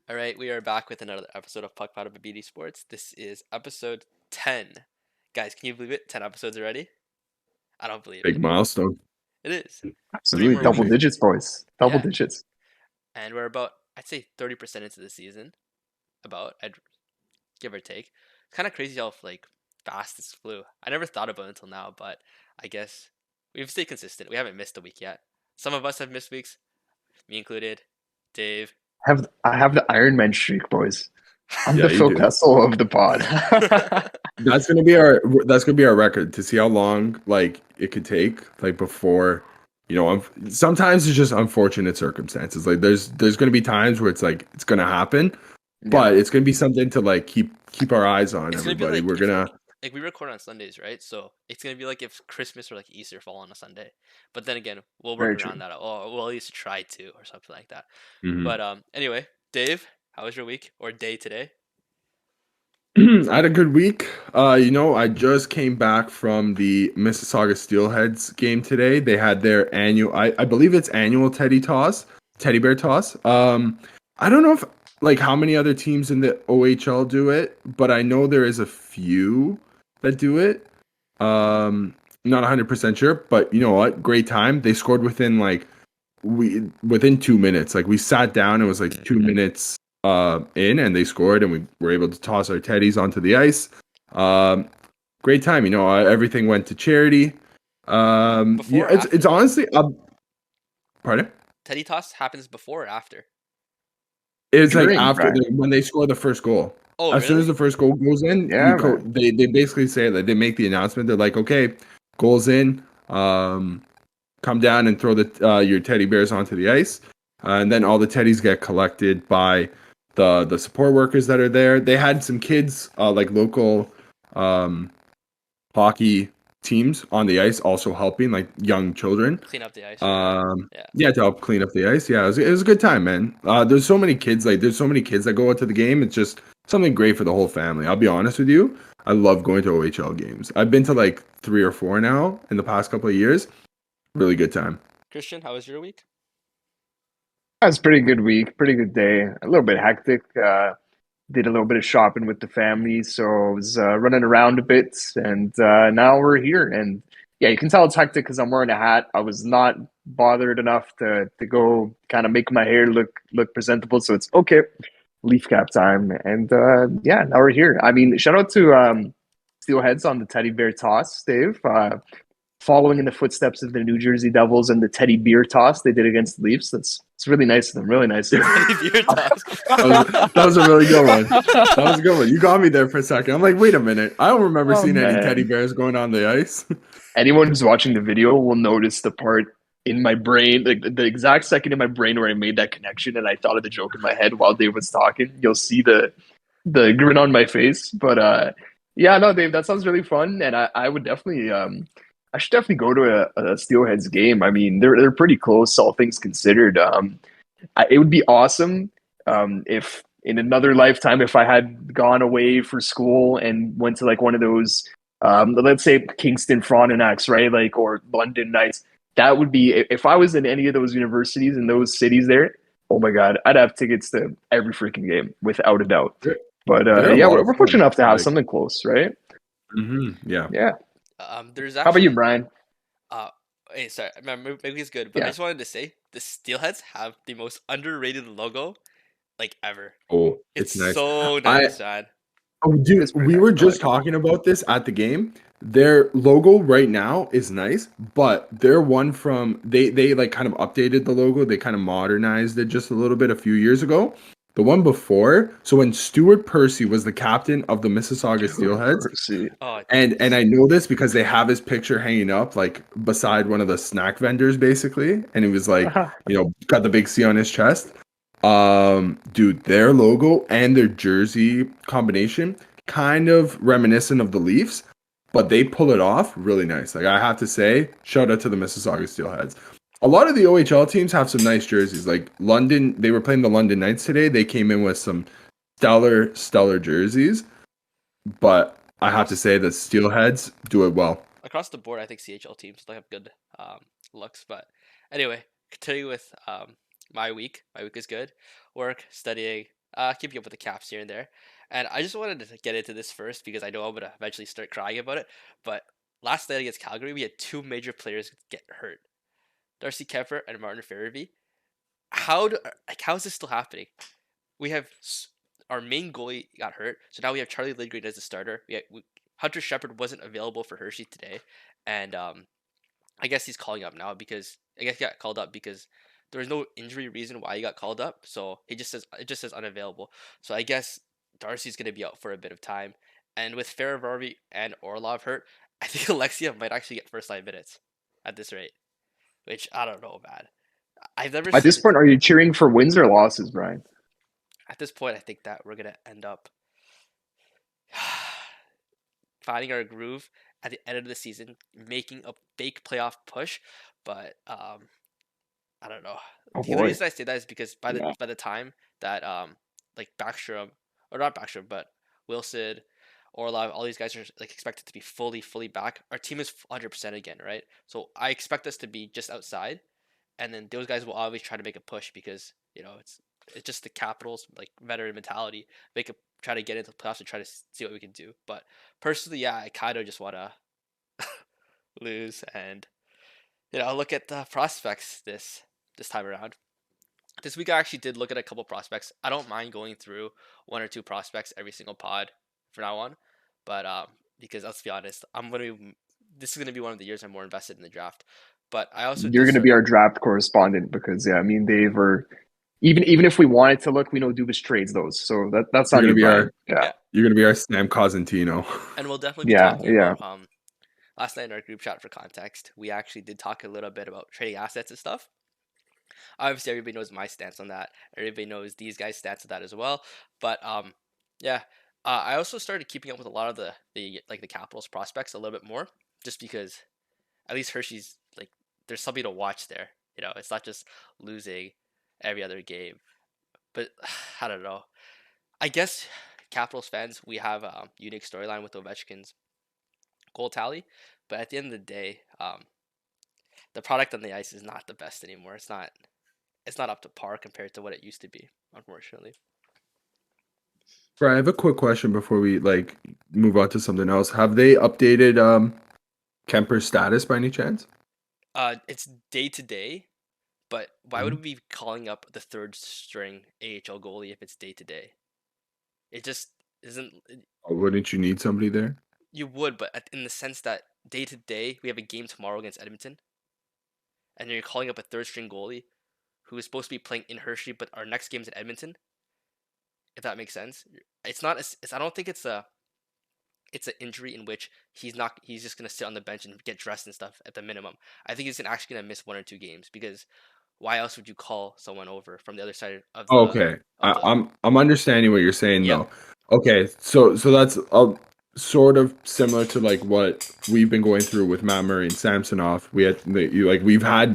All right, we are back with another episode of PuckPod of BD Sports. This is episode 10. Guys, can you believe it? 10 episodes already? I don't believe Big it. milestone. It is. Three Absolutely. more Double weeks. Crazy. digits, boys. Double Yeah. digits. And we're about, I'd say 30% into the season. I'd give or take. It's kind of crazy how fast this flew. I never thought about it until now, but I guess we've stayed consistent. We haven't missed a week yet. Some of us have missed weeks, me included. Dave. I have the Iron Man streak, boys. I'm Yeah, the you Phil do. Kessel of the pod. That's gonna be our record to see how long it could take before sometimes it's just unfortunate circumstances. There's gonna be times where it's gonna happen, Yeah, but it's gonna be something to keep our eyes on. It's gonna be Everybody, like we're gonna we record on Sundays, right? So it's gonna be like if Christmas or Easter fall on a Sunday. But then again, we'll very work true. around that. Or we'll at least try to, or something like that. Mhm. But anyway, Dave, how was your week or day today? I had a good week. I just came back from the Mississauga Steelheads game today. They had their annual, I believe it's annual teddy bear toss. I don't know if how many other teams in the OHL do it, but I know there is a few that do it. Not 100% sure, but you know what? Great time. They scored within 2 minutes. We sat down, it was 2 minutes in, and they scored, and we were able to toss our teddies onto the ice. Great time. Everything went to charity. Before or It's after? honestly pardon. Teddy toss happens before or after? It's During, after Brian. when they score the first goal. Oh, As soon as really? the first goal goes in, Yeah, man. they basically say that they make the announcement. They're like, okay, goals in. Come down and throw your teddy bears onto the ice, and then all the teddies get collected by the support workers that are there. They had some kids, local um, hockey teams on the ice, also helping, young children. Clean up the ice or whatever. Yeah. Yeah, to help clean up the ice. Yeah, it was a good time, man. There's so many kids. There's so many kids that go out to the game. It's just something great for the whole family. I'll be honest with you. I love going to OHL games. I've been to 3 or 4 now in the past couple of years. Really good time. Christian, how was your week? That was a pretty good week, pretty good day. A little bit hectic. Did a little bit of shopping with the family, so I was running around a bit, and now we're here. And yeah, you can tell it's hectic because I'm wearing a hat. I was not bothered enough to go kind of make my hair look presentable, so it's okay. Leaf cap time, and yeah, now we're here. I mean, shout out to Steelheads on the teddy bear toss, Dave. Following in the footsteps of the New Jersey Devils and the teddy beer toss they did against the Leafs. It's really nice of them. Really nice of them. Teddy beer toss. That was a really good one. That was a good one. You got me there for a second. I'm like, wait a minute. I don't remember Oh, seeing any teddy man. bears going on the ice. Anyone who's watching the video will notice the part in my brain, like the exact second in my brain where I made that connection and I thought of the joke in my head while Dave was talking. You'll see the grin on my face. But yeah, no, Dave, that sounds really fun, and I would definitely I should definitely go to a Steelheads game. I mean, they're pretty close, all things considered. It would be awesome if in another lifetime, if I had gone away for school and went to one of those, let's say Kingston Frontenacs, right? Or London Knights. That would be, if I was in any of those universities in those cities there, oh my God, I'd have tickets to every freaking game without a doubt. They're, But they're a yeah, lot we're, of we're fun. fortunate enough to have something close, right? Yeah. Yeah. There's How about you, actually Brian? uh hey, sorry, maybe it's good, but I Yeah. just wanted to say the Steelheads have the most underrated logo ever. Oh, It's it's nice. so I nice, man. Oh, It dude, is pretty we nice. were I just like it. talking about this at the game. Their logo right now is nice, but their one from they kind of updated the logo. They kind of modernized it just a little bit a few years ago. The one before, so when Stuart Percy was the captain of the Mississauga Dude, Steelheads, Percy. Oh, and I know this because they have his picture hanging up beside one of the snack vendors basically, and he was got the big C on his chest. Dude, their logo and their jersey combination kind of reminiscent of the Leafs, but they pull it off really nice. I have to say, shout out to the Mississauga Steelheads. A lot of the OHL teams have some nice jerseys. Like London, they were playing the London Knights today. They came in with some stellar jerseys, but I have to across say that Steelheads do it well. across the board, I think CHL teams still have good looks. But anyway, continue with my week. My week is good. Work, studying, keeping up with the Caps here and there. And I just wanted to get into this first because I know I'm gonna eventually start crying about it. But last night against Calgary, we had two major players get hurt: Darcy Kemper and Martin Fehervary. How is this still happening? We have our main goalie got hurt, so now we have Charlie Lindgren as a starter. Hunter Shepard wasn't available for Hershey today, and I guess he's calling up now because I guess he got called up because there was no injury reason why he got called up. So it just says unavailable. So I guess Darcy's gonna be out for a bit of time, and with Fehervary and Orlov hurt, I think Alexia might actually get first line minutes at this rate, which I don't know, man. I've never At seen this point, are you cheering for wins or losses, Brian? At this point, I think that we're gonna end up finding our groove at the end of the season, making a fake playoff push. But I don't know. Oh The boy. reason I say that is because by the time that like Backstrom, or not Backstrom, but Wilson, Orlov, all these guys are like expected to be fully back. Our team is 100% again, right? So I expect us to be just outside, and then those guys will always try to make a push because it's just the Capitals like veteran mentality. Try to get into the playoffs and try to see what we can do. But personally, yeah, I kind of just wanna lose and look at the prospects this time around. This week I actually did look at a couple prospects. I don't mind going through one or two prospects every single pod from now on, but because let's be honest, this is gonna be one of the years I'm more invested in the draft. But I also You're did going to start. be our draft correspondent because I mean they were even if we wanted to look, we know Dubas trades those, so that's You're on gonna you, be Brian. our Yeah, you're gonna be our Sam Cosentino. And we'll definitely be yeah, talking yeah. about last night in our group chat. For context, we actually did talk a little bit about trading assets and stuff. Obviously, everybody knows my stance on that. Everybody knows these guys' stance on that as well. But yeah, I also started keeping up with a lot of the Capitals prospects a little bit more, just because at least Hershey's like there's something to watch there. It's not just losing every other game. But I don't know. I guess Capitals fans, we have a unique storyline with Ovechkin's goal tally, but at the end of the day, the product on the ice is not the best anymore. It's not. It's not up to par compared to what it used to be, unfortunately. Brian, I have a quick question before we like move on to something else. Have they updated Kemper's status by any chance? It's day to day, but why would Mhm. we be calling up the third string AHL goalie if it's day to day? It just isn't. Wouldn't you need somebody there? You would, but in the sense that day to day, we have a game tomorrow against Edmonton, and you're calling up a third string goalie who is supposed to be playing in Hershey, but our next game's at Edmonton. If that makes sense, it's not. I don't think it's an injury in which he's just gonna sit on the bench and get dressed and stuff at the minimum. I think he's actually gonna miss one or two games because why else would you call someone over from the other side of the Okay, of the I'm understanding what you're saying Yep. though. Okay, so that's sort of similar to like what we've been going through with Matt Murray and Samsonov. We've had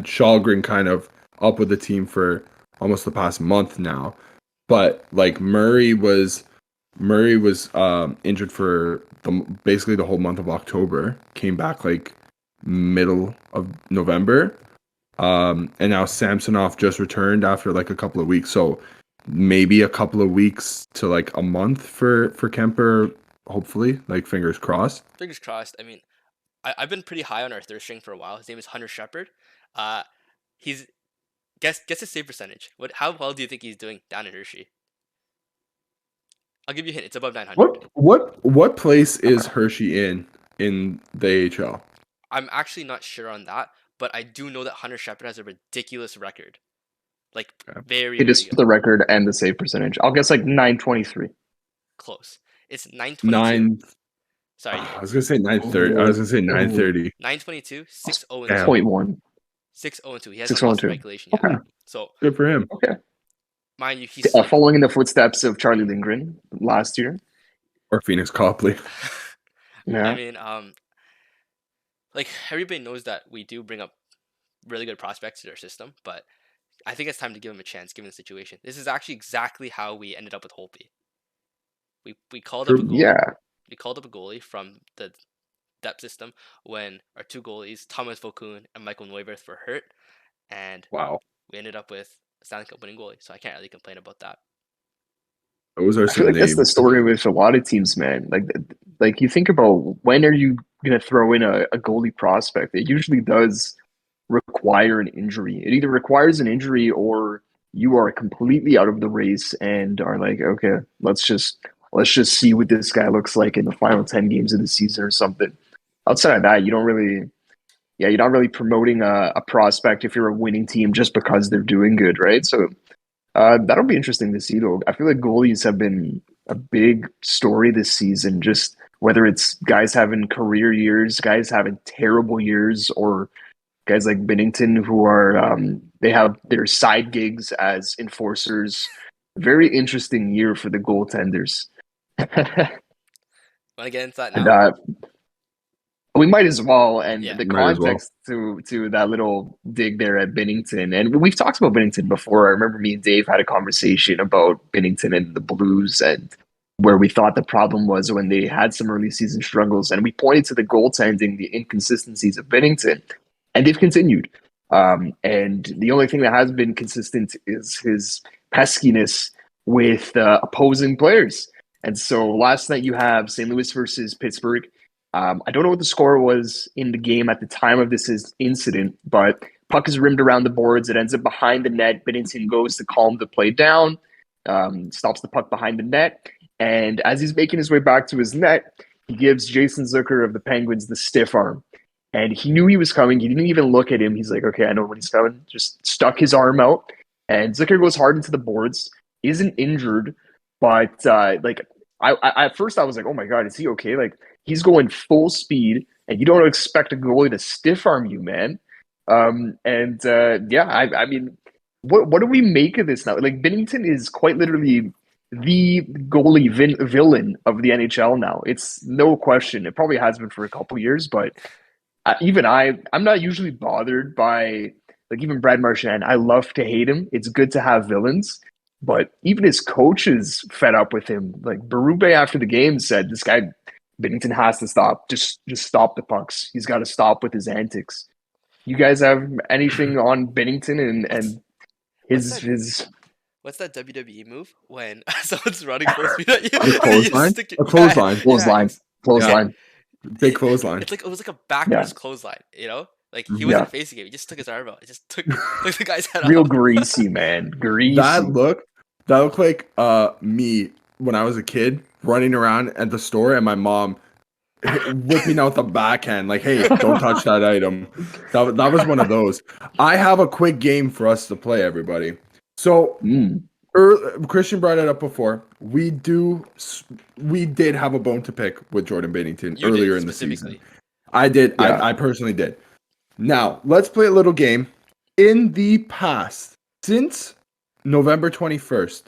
Shalgren kind of up with the team for almost the past month now, but like Murray was injured for basically the whole month of October. Came back like middle of November. And now Samsonov just returned after like a couple of weeks. So maybe a couple of weeks to like a month for Kemper, hopefully. Like fingers crossed. Fingers crossed. I mean, I've been pretty high on our third string for a while. His name is Hunter Shepard. Uh, he's guess his save percentage. How well do you think he's doing down in Hershey? I'll give you a hint. It's above 900. What place is Hershey in the AHL? I'm actually not sure on that, but I do know that Hunter Shepard has a ridiculous record. Like Okay. very, It is very good. the record and the save percentage. I'll guess like 923. Close. It's 922. Nine. Sorry, I was gonna say 930. I was gonna say 930. 922, 6-0 and 2. Damn. 0.1. 6-0 and 2. He hasn't lost in 602. regulation yet. Okay. So, Good for him. Okay. mind you, he's Following in the footsteps of Charlie Lindgren last year. Or Phoenix Copley. Yeah. I mean, like everybody knows that we do bring up really good prospects to our system, but I think it's time to give him a chance given the situation. This is actually exactly how we ended up with Holtby. We called up a goalie. Yeah. We called up a goalie from the depth system when our two goalies, Thomas Vokun and Michael Neuwirth, were hurt, and Wow. we ended up with a Stanley Cup winning goalie. So I can't really complain about that. Those are I feel some like that's the names. story with a lot of teams, man. Like you think about when are you gonna throw in a goalie prospect? It usually does require an injury. It either requires an injury or you are completely out of the race and are like, okay, let's just see what this guy looks like in the final 10 games of the season or something. Outside of that, you don't really yeah, you're not really promoting a prospect if you're a winning team just because they're doing good, right? So that'll be interesting to see, though. I feel like goalies have been a big story this season. Just whether it's guys having career years, guys having terrible years, or guys like Bennington who are they have their side gigs as enforcers. Very interesting year for the goaltenders. Want to get into that And now? we might as well, and Yeah. the Might as well. context to that little dig there at Bennington, and we've talked about Bennington before. I remember me and Dave had a conversation about Bennington and the Blues, and where we thought the problem was when they had some early season struggles, and we pointed to the goaltending, the inconsistencies of Bennington, and they've continued. And the only thing that has been consistent is his peskiness with opposing players. And so last night you have St. Louis versus Pittsburgh. I don't know what the score was in the game at the time of this incident, but puck is rimmed around the boards. It ends up behind the net. Bennington goes to calm the play down, stops the puck behind the net. And as he's making his way back to his net, he gives Jason Zucker of the Penguins the stiff arm. And he knew he was coming. He didn't even look at him. He's like, okay, I know when he's coming. Just stuck his arm out. And Zucker goes hard into the boards, isn't injured, but at first I was like, oh my God, is he okay? Like, he's going full speed, and you don't expect a goalie to stiff arm you, man. I mean, what do we make of this now? Like, Bennington is quite literally the goalie villain of the NHL now. It's no question. It probably has been for a couple years, but I'm not usually bothered by like even Brad Marchand. I love to hate him. It's good to have villains. But even his coach is fed up with him. Like Berube after the game said, this guy Bennington has to stop. Just stop the pucks. He's got to stop with his antics. You guys have anything on Bennington and What's his that? his What's that WWE move when someone's running full speed at you A and you just clothesline? stick your A clothesline. yeah, clothesline? Clothesline. Big clothesline. it's like it was like a Yeah. backwards clothesline, you know? Like he Yeah. wasn't facing it, he just took his arm out. It just took the guy's head Real off. greasy, man. Greasy. That looked like me when I was a kid running around at the store and my mom whipping out the backhand like, hey, don't touch that item. That was one of those. I have a quick game for us to play, everybody. So Christian brought it up before. We did have a bone to pick with Jordan Bennington You earlier did, in the season. specifically. I did. Yeah. I personally did. Now, let's play a little game. In the past, since November 21st,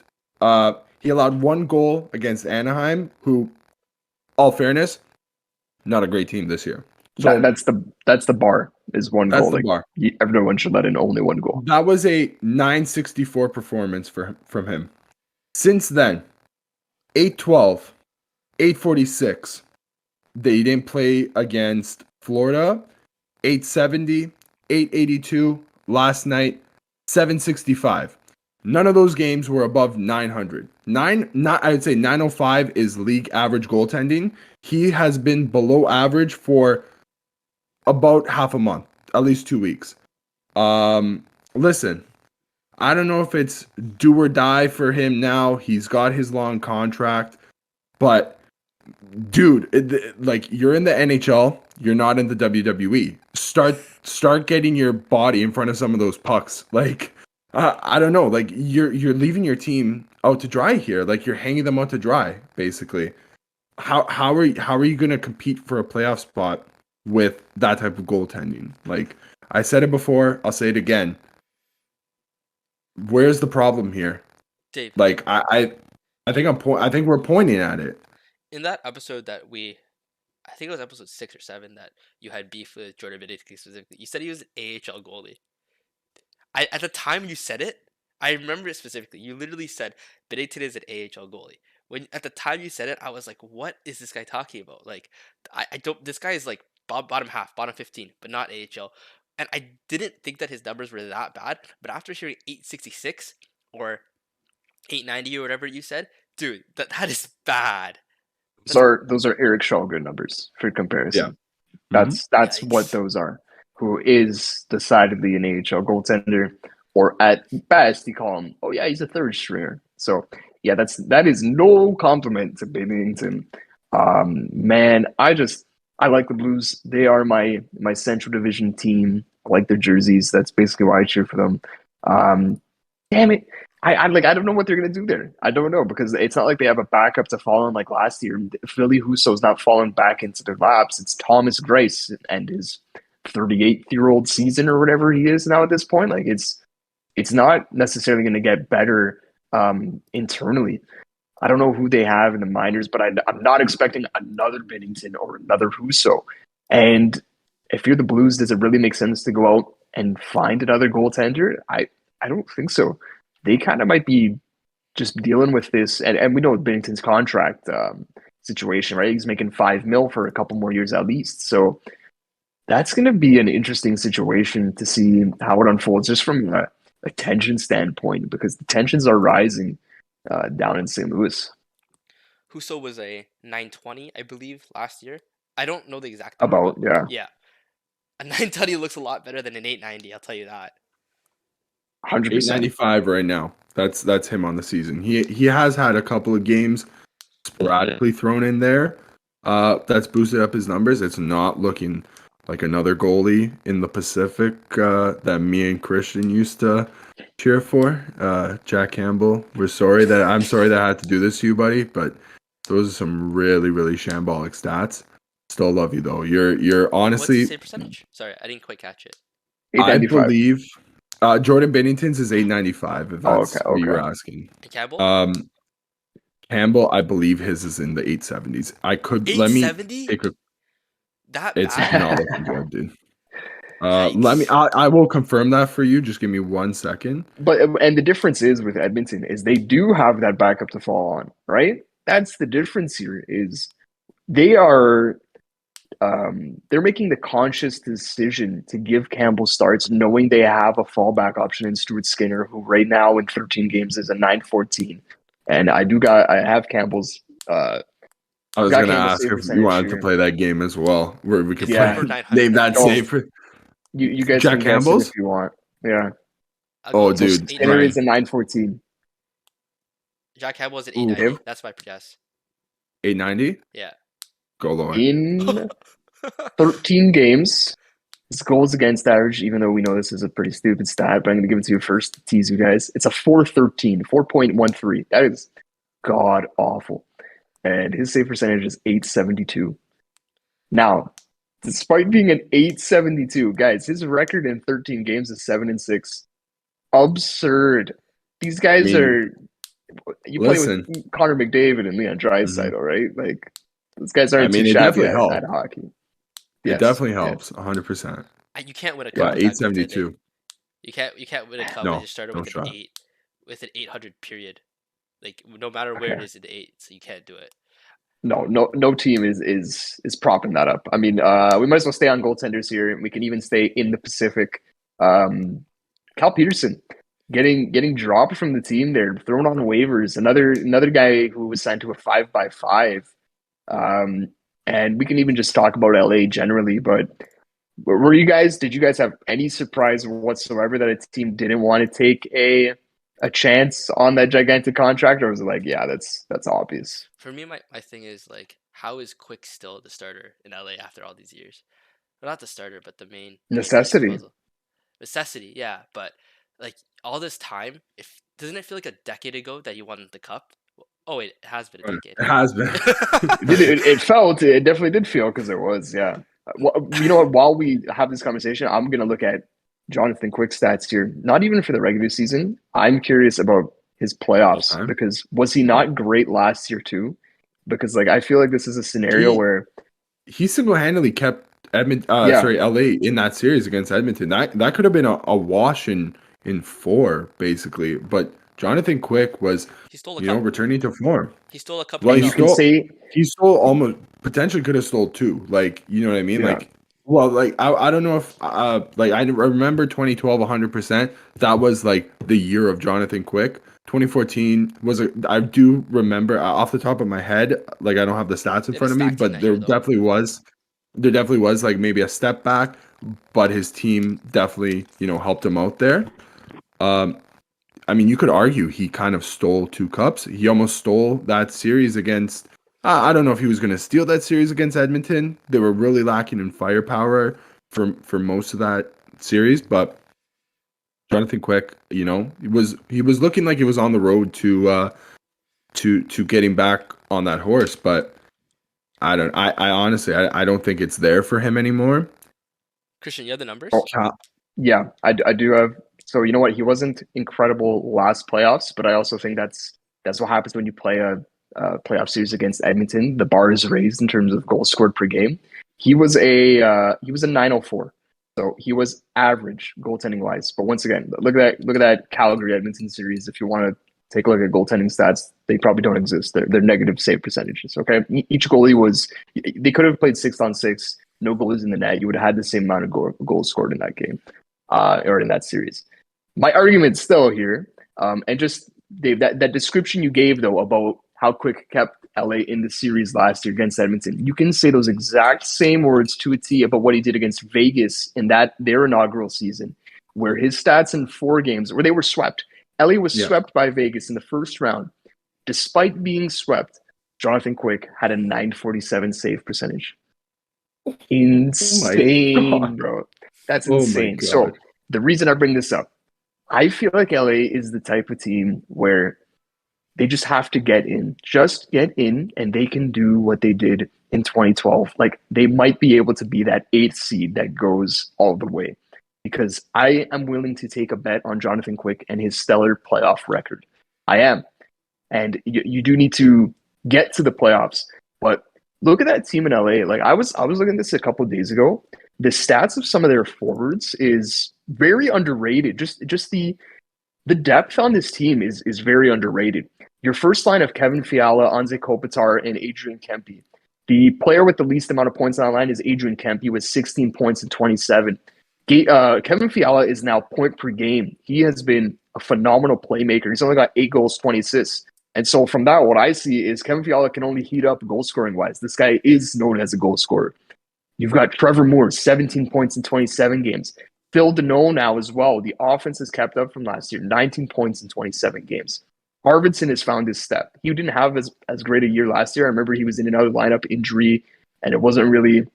he allowed one goal against Anaheim, who, all fairness, not a great team this year. So that's the bar is one that's goal. the Like bar. everyone should let in only one goal. That was a 964 performance from him. Since then, 812, 846. They didn't play against Florida. 870, 882. Last night, 765. None of those games were above 900. I would say 905 is league average goaltending. He has been below average for about half a month, at least 2 weeks. Listen, I don't know if it's do or die for him now. He's got his long contract, but dude, like you're in the NHL, you're not in the WWE. Start getting your body in front of some of those pucks. Like I don't know, like you're leaving your team out to dry here. Like you're hanging them out to dry, basically. How are you going to compete for a playoff spot with that type of goaltending? Like I said it before, I'll say it again. Where's the problem here? Dave, Like I think we're pointing at it. in that episode that I think it was episode 6 or 7 that you had beef with Jordan Bennington specifically, you said he was an AHL goalie. At the time you said it, I remember it specifically. You literally said Bennington is an AHL goalie. When at the time you said it, I was like, "What is this guy talking about?" Like, I don't. This guy is like bottom half, bottom 15, but not AHL. And I didn't think that his numbers were that bad. But after hearing 866 or 890 or whatever you said, dude, that is bad. Those are Eric Shulgin numbers for comparison. That's what Yikes. those are. Who is decidedly an AHL goaltender, or at best you call him, oh yeah, he's a third stringer. So yeah, that is no compliment to Bennington. Man, I like the Blues. They are my Central Division team. I like their jerseys. That's basically why I cheer for them. Damn it. I don't know what they're gonna do there. I don't know, because it's not like they have a backup to fall in like last year. Philly Husso's not falling back into their laps. It's Thomas Greiss and his 38-year-old season or whatever he is now at this point. Like it's not necessarily going to get better internally. I don't know who they have in the minors, but I'm not expecting another Binnington or another Husso. And if you're the Blues, does it really make sense to go out and find another goaltender? I don't think so. They kind of might be just dealing with this, and we know Binnington's contract situation, right? He's making $5 million for a couple more years at least. So that's going to be an interesting situation to see how it unfolds, just from a tension standpoint, because the tensions are rising down in St. Louis. Husso was a 920, I believe, last year. I don't know the exact number. Yeah. A 920 looks a lot better than an 890, I'll tell you that. 100%. 895 right now. That's him on the season. He has had a couple of games sporadically thrown in there. That's boosted up his numbers. It's not looking like another goalie in the Pacific that me and Christian used to cheer for. Jack Campbell. I'm sorry that I had to do this to you, buddy, but those are some really, really shambolic stats. Still love you though. You're honestly. What's the save percentage? Sorry, I didn't quite catch it. I believe Jordan Binnington's is 895. If that's what you were asking. And Campbell. Campbell, I believe his is in the 870s. I could 870? let me take a. That it's bad? not looking good, dude. Let me. I will confirm that for you. Just give me 1 second. And the difference is with Edmonton is they do have that backup to fall on, right? That's the difference here. Is they are. They're making the conscious decision to give Campbell starts, knowing they have a fallback option in Stuart Skinner, who right now in 13 games is a 914. And I have Campbell's. I was going to ask if you wanted to play that game as well, where we could name that save for you guys. Jack Campbell's if you want. Yeah. Dude, Skinner is a 914. Jack Campbell is at 890. That's my guess. 890. Yeah. Go lower. In 13 games, his goals against average, even though we know this is a pretty stupid stat, but I'm going to give it to you first to tease you guys. It's a 4.13, 4.13. That is god awful. And his save percentage is 872. Now, despite being an 872, guys, his record in 13 games is 7-6. Absurd. These guys are. You play with Connor McDavid and Leon Draisaitl, right? Like, those guys aren't too shabby at hockey. It definitely helps, 100%. You can't win a cup. 872. You can't win a cup and just start with an 800 period. Like, no matter where it is in the 8, so you can't do it. No team is propping that up. I mean, we might as well stay on goaltenders here. We can even stay in the Pacific. Cal Peterson getting dropped from the team. They're thrown on waivers. Another guy who was signed to a 5x5. And we can even just talk about LA generally, but did you guys have any surprise whatsoever that a team didn't want to take a chance on that gigantic contract, or was it like, yeah, that's obvious? For me, my thing is, like, how is Quick still the starter in LA after all these years? Well, not the starter, but the main necessity. Necessity, yeah. But like, all this time, doesn't it feel like a decade ago that you won the cup? Oh wait, it has been a decade. It has been. It definitely did feel, because it was, yeah. Well, you know what? While we have this conversation, I'm gonna look at Jonathan Quick's stats here. Not even for the regular season. I'm curious about his playoffs, because was he not great last year too? Because like, I feel like this is a scenario where he single-handedly kept LA in that series against Edmonton. That could have been a wash in 4 basically, but Jonathan Quick was, returning to form. He stole a couple. Well, he stole almost, potentially could have stole 2. Like, you know what I mean? Yeah. Like, I don't know if I remember 2012 100%. That was like the year of Jonathan Quick. 2014 I do remember off the top of my head, like I don't have the stats in They had a front of me, stacked team but that year, though. there definitely was like maybe a step back, but his team definitely, helped him out there. Um, I mean, you could argue he kind of stole 2 cups. He almost stole that series against. I don't know if he was going to steal that series against Edmonton. They were really lacking in firepower for most of that series, but Jonathan Quick, he was looking like he was on the road to getting back on that horse, but I honestly I don't think it's there for him anymore. Christian, you have the Oh, numbers? yeah, I do have. So you know what? He wasn't incredible last playoffs, but I also think that's what happens when you play a playoff series against Edmonton. The bar is raised in terms of goals scored per game. He was a 904, so he was average goaltending wise. But once again, look at that Calgary Edmonton series. If you want to take a look at goaltending stats, they probably don't exist. They're negative save percentages. Okay, each goalie was they could have played 6-on-6, no goals in the net. You would have had the same amount of goals scored in that game, or in that series. My argument still here, and just Dave, that description you gave though about how Quick kept LA in the series last year against Edmonton, you can say those exact same words to a T about what he did against Vegas in their inaugural season, where his stats in 4 games, where they were swept. LA was Yeah. swept by Vegas in the first round. Despite being swept, Jonathan Quick had a 947 save percentage. Oh my Insane, god. bro. That's Oh my insane. So god. the reason I bring this up, I feel like LA is the type of team where they just have to get in. Just get in, and they can do what they did in 2012. Like, they might be able to be that 8th seed that goes all the way. Because I am willing to take a bet on Jonathan Quick and his stellar playoff record. I am. And you do need to get to the playoffs. But look at that team in LA. Like, I was looking at this a couple of days ago. The stats of some of their forwards is very underrated. Just the depth on this team is very underrated. Your first line of Kevin Fiala, Anze Kopitar, and Adrian Kempe. The player with the least amount of points on the line is Adrian Kempe with 16 points and 27. Kevin Fiala is now point per game. He has been a phenomenal playmaker. He's only got 8 goals, 20 assists. And so from that, what I see is Kevin Fiala can only heat up goal scoring wise. This guy is known as a goal scorer. You've got Trevor Moore, 17 points in 27 games. Phil Deneau now as well. The offense has kept up from last year, 19 points in 27 games. Arvidsson has found his step. He didn't have as great a year last year. I remember he was in and out of lineup injury, and it wasn't really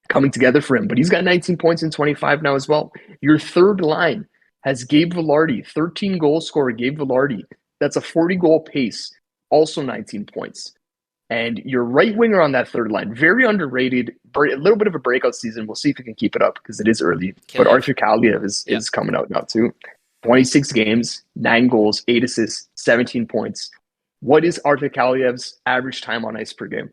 coming together for him. But he's got 19 points in 25 now as well. Your third line has Gabe Vilardi, 13 goal scorer Gabe Vilardi. That's a 40-goal pace, also 19 points. And your right winger on that third line, very underrated, a little bit of a breakout season. We'll see if he can keep it up because it is early. But Kaliev. Arthur Kaliev is coming out now too. 26 games, 9 goals, 8 assists, 17 points. What is Arthur Kaliev's average time on ice per game?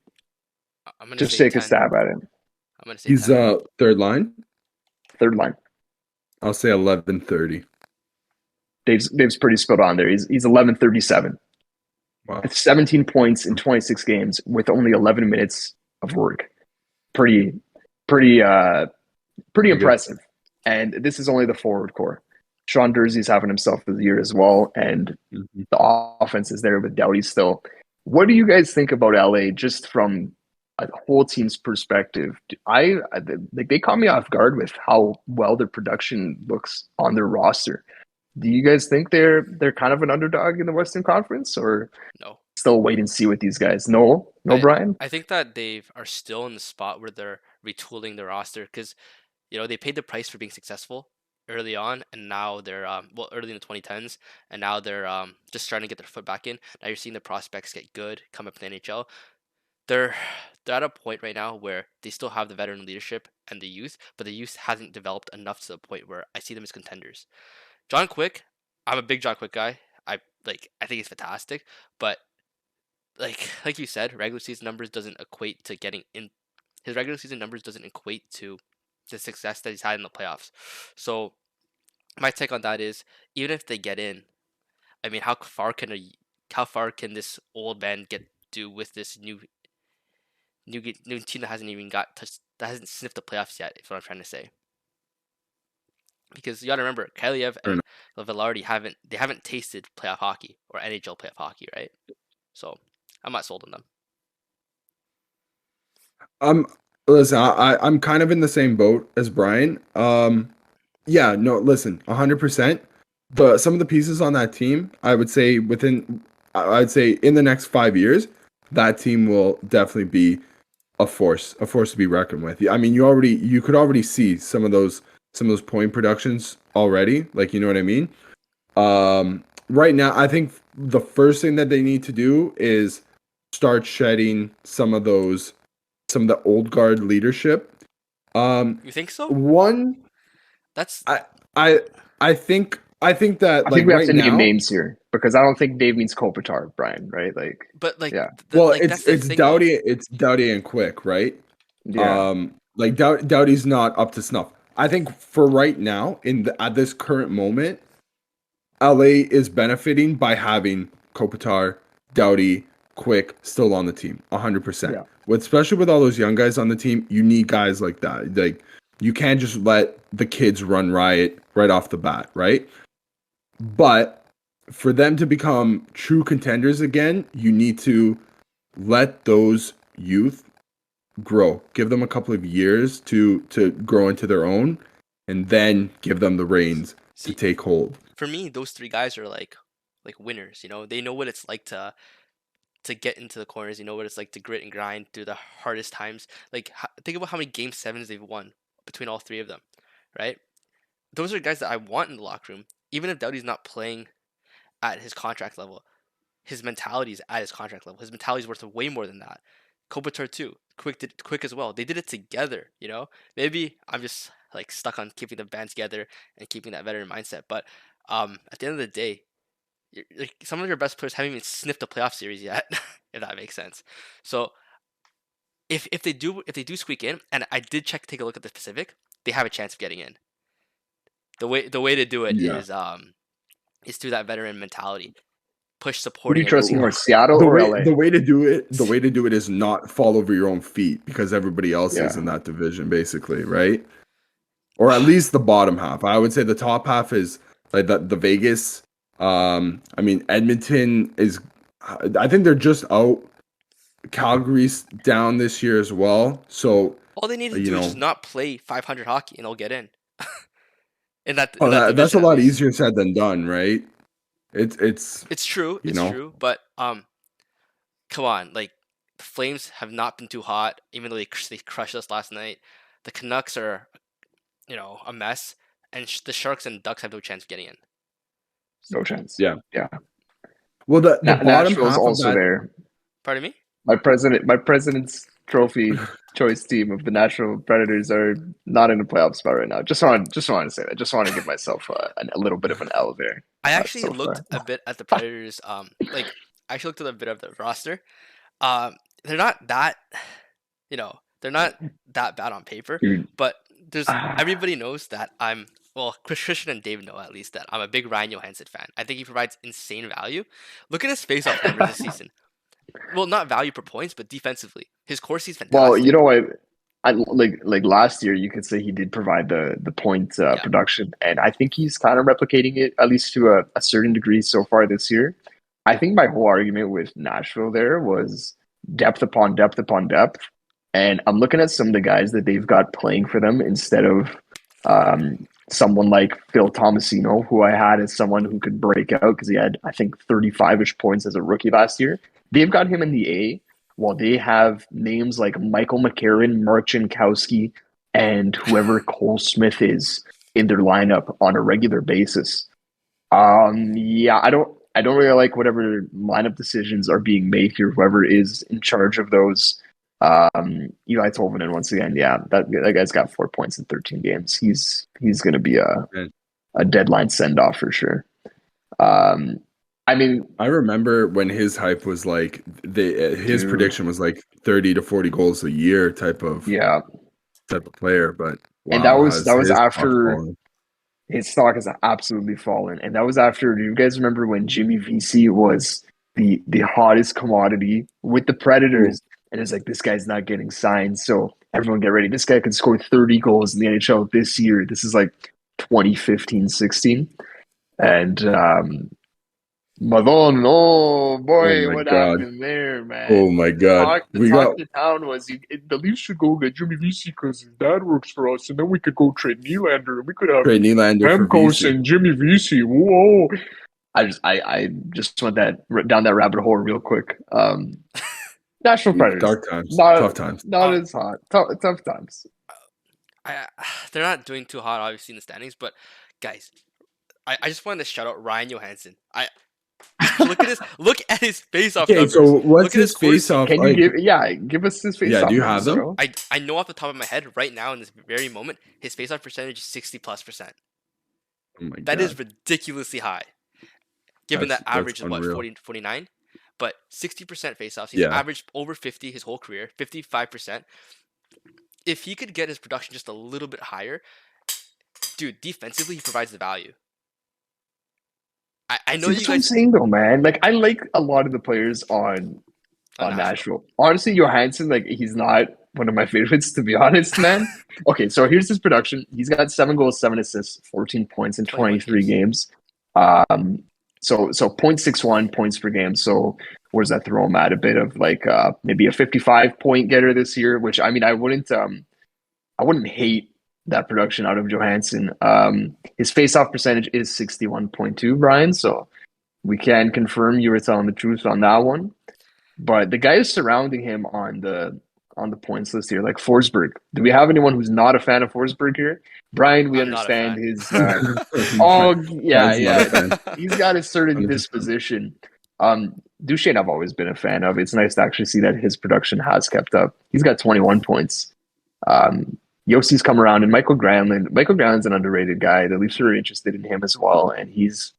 I'm gonna Just say take 10. a stab at it. I'm gonna say He's 10. third line. Third line. I'll say 11:30. Dave's pretty spot on there. He's 11:37. Wow. 17 points in 26 games with only 11 minutes of work. Pretty impressive. And this is only the forward core. Sean Dursey's having himself the year as well, and the offense is there with Doughty still. What do you guys think about LA just from a whole team's perspective? They caught me off guard with how well their production looks on their roster. Do you guys think they're kind of an underdog in the Western Conference, or No. still wait and see with these guys? No, Brian? I think that they are still in the spot where they're retooling their roster because, they paid the price for being successful early on, and now they're early in the 2010s, and now they're just starting to get their foot back in. Now you're seeing the prospects get good, come up in the NHL. They're at a point right now where they still have the veteran leadership and the youth, but the youth hasn't developed enough to the point where I see them as contenders. John Quick, I'm a big John Quick guy. I think he's fantastic, but like you said, regular season numbers doesn't equate to getting in. His regular season numbers doesn't equate to the success that he's had in the playoffs. So my take on that is, even if they get in, I mean, how far can this old man do with this new team that hasn't even that hasn't sniffed the playoffs yet? Is what I'm trying to say. because you got to remember Kyliev Fair and enough. Velarde haven't tasted playoff hockey or NHL playoff hockey, right? So I'm not sold on them. Listen, I'm kind of in the same boat as Bryan. Yeah, no, listen, 100%. But some of the pieces on that team, I'd say in the next 5 years, that team will definitely be a force to be reckoned with. I mean, you could already see some of those point productions already. Like, you know what I mean? Right now, I think the first thing that they need to do is start shedding some of the old guard leadership. You think so? One, That's I I I think that I like think we have right to name now, names here because I don't think Dave means Kopitar, Brian. Right? Like, but like yeah, well, like that's the thing though. It's Doughty and Quick, right? yeah. Like Doughty's not up to snuff. I think for right now, at this current moment, LA is benefiting by having Kopitar, Doughty, Quick still on the team, 100%. Yeah. Especially with all those young guys on the team, you need guys like that. Like, you can't just let the kids run riot right off the bat, right? But for them to become true contenders again, you need to let those youth grow. Give them a couple of years to grow into their own, and then give them the reins to See, take hold. for me, those three guys are like winners. You know, they know what it's like to get into the corners. You know what it's like to grit and grind through the hardest times. Like think about how many game sevens they've won between all three of them, right? Those are guys that I want in the locker room. Even if Doughty's not playing at his contract level, his mentality is at his contract level. His mentality is worth way more than that. Kopitar too. Quick as well. They did it together. You know, maybe I'm just like stuck on keeping the band together and keeping that veteran mindset. But at the end of the day, like, some of your best players haven't even sniffed a playoff series yet, if that makes sense. So if they do squeak in, and I did take a look at the Pacific, they have a chance of getting in. The way to do it Yeah. is through that veteran mentality. Push Who do supporting you trust everyone. more, Seattle or LA? The way to do it is not fall over your own feet because everybody else is Yeah. in that division, basically, right? Or at least the bottom half. I would say the top half is like the Vegas. I mean, Edmonton is. I think they're just out. Calgary's down this year as well. So All they need to you do is know, just not play 500 hockey, and they'll get in. in that that's a division, at lot least. easier said than done, right? It's It's true. you It's know. true. But come on, like the Flames have not been too hot, even though they crushed us last night. The Canucks are, a mess, and the Sharks and Ducks have no chance of getting in. No chance. Yeah. Yeah. Well, the bottom Nashville's half of also that. there. Pardon me? My president's trophy choice team of the Nashville Predators are not in the playoff spot right now. Just want to say that. Just want to give myself a little bit of an L there. I actually So looked far. a bit at the Predators. I actually looked at a bit of the roster. They're not that, they're not that bad on paper. Dude. But everybody knows that Christian and David know at least that I'm a big Ryan Johansson fan. I think he provides insane value. Look at his face-off numbers this season. Well, not value per points, but defensively, his Corsi's fantastic. Well, you know what? I like last year, you could say he did provide the point production, and I think he's kind of replicating it at least to a certain degree so far this year. I think my whole argument with Nashville there was depth upon depth upon depth, and I'm looking at some of the guys that they've got playing for them instead of someone like Phil Tomasino, who I had as someone who could break out because he had, I think, 35-ish points as a rookie last year. They've got him in the A, while they have names like Michael McCarron, Mark Jankowski, and whoever Cole Smith is in their lineup on a regular basis. Yeah, I don't really like whatever lineup decisions are being made here. Whoever is in charge of those, Eli Tolvanen once again. Yeah, that guy's got 4 points in 13 games. He's going to be a deadline send off for sure. I mean, I remember when his hype was like his prediction was like 30 to 40 goals a year type of player, but wow, and that was after fallen. His stock has absolutely fallen, and that was after. Do you guys remember when Jimmy VC was the hottest commodity with the Predators? And it's like, this guy's not getting signed, so everyone get ready. This guy can score 30 goals in the NHL this year. This is like 2015-16. And Madon, oh Oh boy, my what god. happened there, Oh man? my god. The We got talk to town was the Leafs should go get Jimmy Vesey because his dad works for us, and then we could go trade Nylander, and we could have Trey Nylander for Stamkos VC. and Jimmy Vesey. Whoa! I just went down that rabbit hole real quick. National Predators, Dark times. Tough times. not as hot. Tough times. They're not doing too hot, obviously, in the standings. But guys, I just wanted to shout out Ryan Johansson. Look at his face-off Okay, numbers. so what's Look at his face off? Can you Like, give us his face yeah, off do you numbers, have them? bro? I know off the top of my head right now in this very moment, his face-off percentage is 60+%. Oh my That god. is ridiculously high, given That's that average is what, unreal. 40, 49? But 60% face-offs. He's Yeah. averaged over 50 his whole career, 55%. If he could get his production just a little bit higher, dude, defensively he provides the value. I know See, you that's what I'm guys. saying though, man. Like I like a lot of the players on Nashville. Honestly, Johansson, like he's not one of my favorites to be honest, man. Okay, so here's his production. He's got 7 goals, 7 assists, 14 points in 21 23 games. So 0.61 points per game. So where does that throw him at? A bit of like maybe a 55 point getter this year, which I mean I wouldn't hate that production out of Johansson. His face-off percentage is 61.2, Brian. So we can confirm you were telling the truth on that one. But the guys surrounding him on the points list here, like Forsberg. Do we have anyone who's not a fan of Forsberg here? Brian, we I'm not a understand fan. his. Oh yeah, Brian's not a fan. He's got a certain 100%. disposition. Duchesne, I've always been a fan of. It's nice to actually see that his production has kept up. He's got 21 points. Yossi's come around, and Michael Granlund. Michael Granlund's an underrated guy. The Leafs are interested in him as well, and he's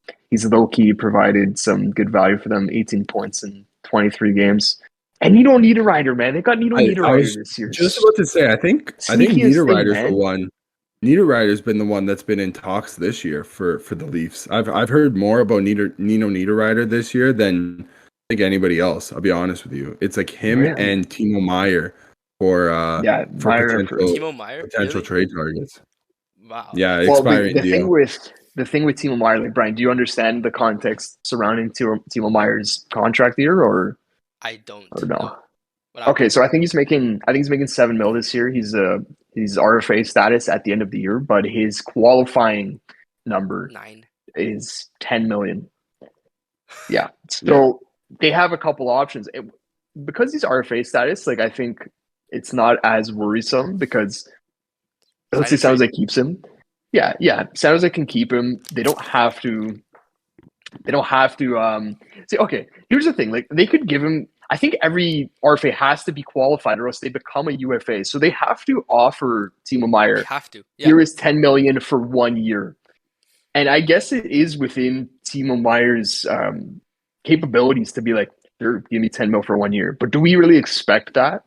low key provided some good value for them. 18 points in 23 games, and you don't need a rider, man. They got Niederreiter this year. Just about to say, I think Niederreiter's the one. Niederreiter's been the one that's been in talks this year for the Leafs. I've heard more about Nino Niederreiter this year than I think anybody else. I'll be honest with you. It's like him and Timo Meier for Timo Meier, potential trade targets. Wow. Yeah, Well, expiring the deal. thing with Timo Meier, like Brian, do you understand the context surrounding Timo Meier's contract here, or I don't. or no? What Okay, so I think he's making $7 million this year. He's RFA status at the end of the year, but his qualifying number 9. is 10 million. Yeah. So they have a couple options. Because he's RFA status, like I think it's not as worrisome because let's say San Jose keeps him. Yeah. San Jose can keep him. They don't have to say, okay, here's the thing. Like they could give him, I think every RFA has to be qualified or else they become a UFA. So they have to offer Timo Meier. Have to. Yeah. Here is 10 million for 1 year. And I guess it is within Timo Meier's capabilities to be like, sure, give me 10 mil for 1 year. But do we really expect that?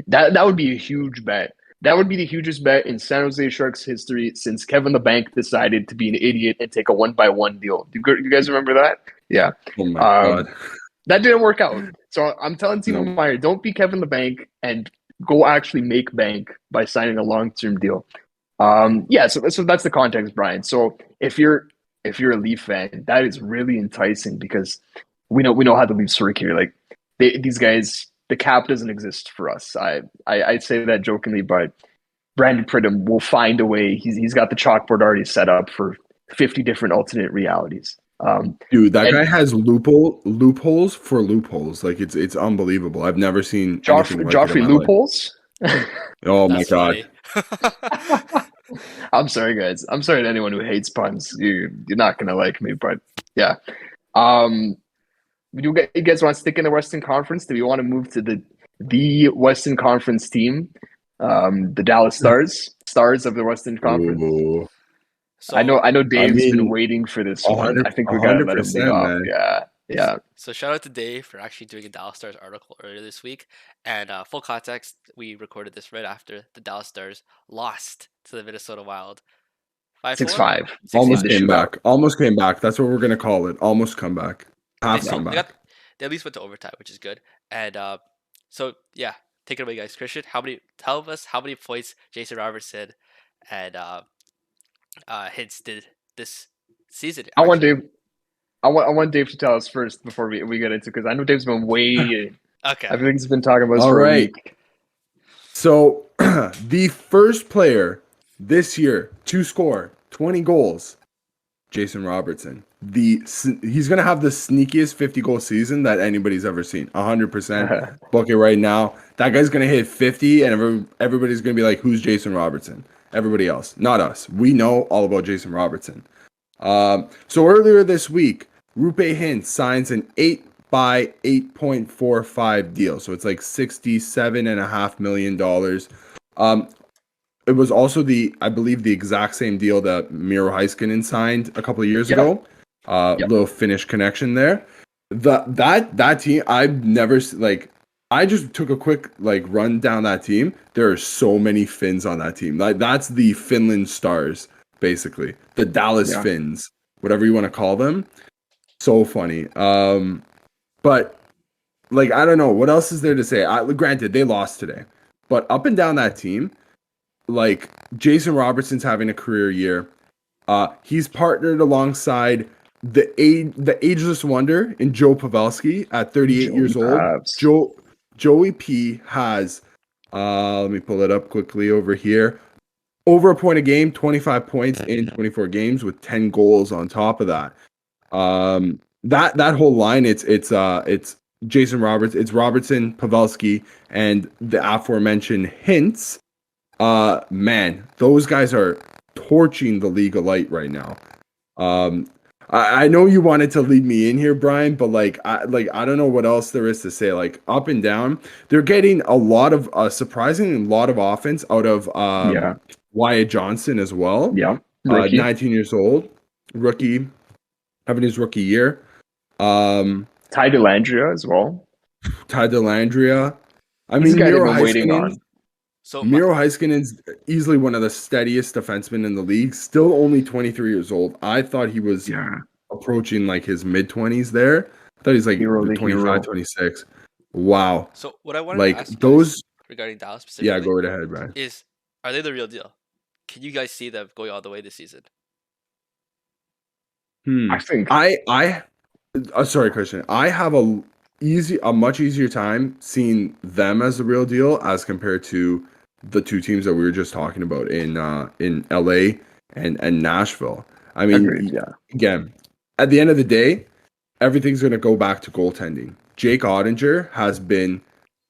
That would be a huge bet. That would be the hugest bet in San Jose Sharks history since Kevin the Bank decided to be an idiot and take a 1-by-1 deal. Do you guys remember that? Yeah. Oh my god. That didn't work out. So I'm telling Timo Meier, don't be Kevin the Bank and go actually make bank by signing a long-term deal. So that's the context, Brian. So if you're a Leaf fan, that is really enticing because we know how the Leafs work here. Like these guys, the cap doesn't exist for us. I say that jokingly, but Brandon Pridham will find a way. He's got the chalkboard already set up for 50 different alternate realities. Dude, that guy has loopholes for loopholes. Like it's unbelievable. I've never seen Joffrey loopholes. Oh my god. I'm sorry, guys. I'm sorry to anyone who hates puns. You're not gonna like me, but yeah. You guys want to stick in the Western Conference? Do we want to move to the Western Conference team, the Dallas Stars of the Western Conference? Ooh. So, I know Dave's been waiting for this one. I think we gotta let him lead off. man. Yeah. So shout out to Dave for actually doing a Dallas Stars article earlier this week. And full context, we recorded this right after the Dallas Stars lost to the Minnesota Wild. 6-5. Almost came back. That's what we're gonna call it. Almost come back. They at least went to overtime, which is good. And so yeah, take it away, guys. Christian, tell us how many points Jason Robertson and Hintz did this season. I want Actually. Dave. I want Dave to tell us first before we get into, because I know Dave's been way. Okay. I think he's been talking about this All for a right. week. So the first player this year to score 20 goals, Jason Robertson. He's gonna have the sneakiest 50-goal season that anybody's ever seen. 100%. Book it right now. That guy's gonna hit 50, and everybody's gonna be like, "Who's Jason Robertson?" Everybody else, not us. We know all about Jason Robertson. So earlier this week, Rupe Hintz signs an 8 by 8.45 deal. So it's like $67.5 million. It was also I believe the exact same deal that Miro Heiskanen signed a couple of years ago. Little Finnish connection there. That team, I've never I just took a quick run down that team. There are so many Finns on that team. That's the Finland Stars, basically. The Dallas Finns, whatever you want to call them. So funny. But I don't know what else is there to say. Granted, they lost today, but up and down that team, Jason Robertson's having a career year. He's partnered alongside the ageless wonder in Joe Pavelski at 38 years old. Joey P has, let me pull it up quickly over here. Over a point a game, 25 points in 24 games with 10 goals on top of that. That whole line, it's Jason Roberts, it's Robertson, Pavelski, and the aforementioned Hintz. Man, those guys are torching the League of Light right now. I know you wanted to lead me in here, Brian, but I don't know what else there is to say. Up and down, they're getting a lot of surprisingly a lot of offense out of Wyatt Johnson as well. Yeah, 19 years old, rookie, having his rookie year. Ty Dellandrea as well. Ty Dellandrea. I He's mean, the guy Miro they've been waiting on. Miro Heiskanen's easily one of the steadiest defensemen in the league. Still only 23 years old. I thought he was approaching his mid-20s there. I thought he's 25, 26. Wow. So what I wanted to ask you guys regarding Dallas specifically. Yeah, go right ahead, Brian. Are they the real deal? Can you guys see them going all the way this season? I think sorry, Christian. I have a much easier time seeing them as the real deal as compared to the two teams that we were just talking about in LA and Nashville. I mean, again, at the end of the day, everything's going to go back to goaltending. Jake Ottinger has been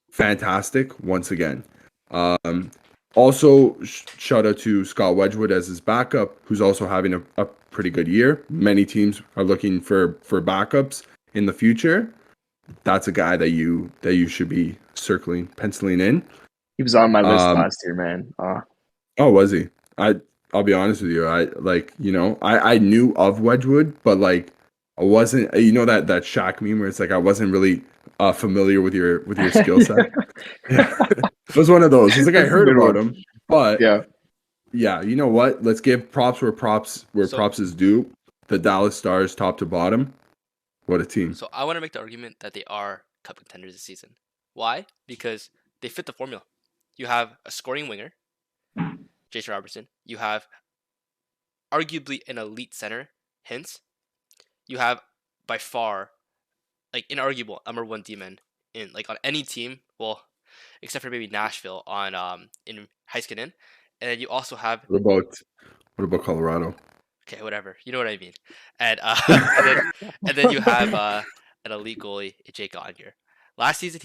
fantastic once again. Also, shout out to Scott Wedgwood as his backup, who's also having a pretty good year. Many teams are looking for backups in the future. That's a guy that you should be penciling in. He was on my list last year, man. Oh, was he? I'll be honest with you. I knew of Wedgwood, but I wasn't. That Shaq meme where it's I wasn't really familiar with your skill set. It was one of those. It's I heard about him, but yeah. You know what? Let's give props where props is due. The Dallas Stars, top to bottom. What a team! So I want to make the argument that they are cup contenders this season. Why? Because they fit the formula. You have a scoring winger, Jason Robertson. You have arguably an elite center, Hintz. You have by far, inarguable number one D-man in on any team. Well, except for maybe Nashville in Heiskanen, and then you also have what about Colorado? Okay, whatever. You know what I mean. And and then you have an elite goalie, Jake Ottinger. Last season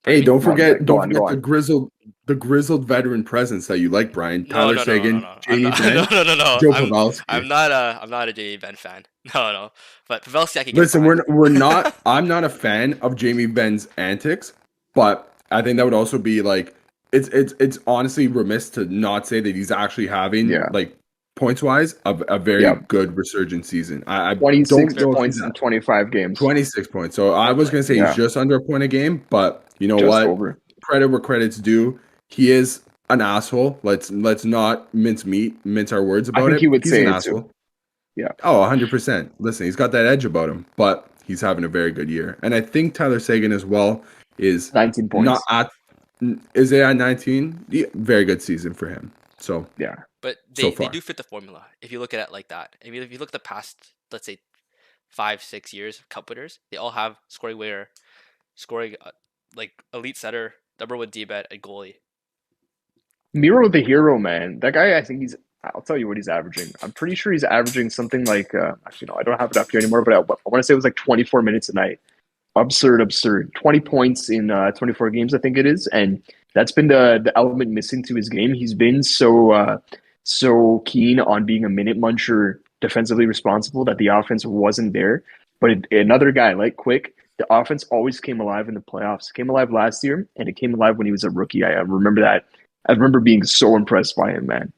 Hey, don't forget the grizzled veteran presence that you like, Brian. Tyler Seguin, Jamie Benn, Joe Pavelski. I'm not a Jamie Benn fan. No. But Pavelski, I can listen. We're not. I'm not a fan of Jamie Benn's antics, but I think that would also be it's honestly remiss to not say that he's actually having points wise a very good resurgent season. I 26 points in 25 games. 26 points. So I was gonna say he's just under a point a game, but you know what? Over. Credit where credit's due. He is an asshole. Let's not mince our words about it. I think he would he's say an it asshole. Too. Yeah. Oh, 100%. Listen, he's got that edge about him, but he's having a very good year. And I think Tyler Seguin as well is 19 points. Is it at 19? Yeah, very good season for him. So yeah. But so they far. do fit the formula if you look at it like that. I mean, if you look at the past, let's say 5-6 years of cup winners, they all have scoring winger, scoring like elite setter, number one D-bet, and goalie. Miro the hero, man. That guy, I think I'll tell you what he's averaging. I'm pretty sure he's averaging something like, actually, no, I don't have it up here anymore, but I want to say it was like 24 minutes a night. Absurd. 20 points in 24 games, I think it is. And that's been the element missing to his game. He's been so keen on being a minute muncher, defensively responsible, that the offense wasn't there. But another guy like Quick, the offense always came alive in the playoffs. It came alive last year, and it came alive when he was a rookie. I remember that. I remember being so impressed by him, man.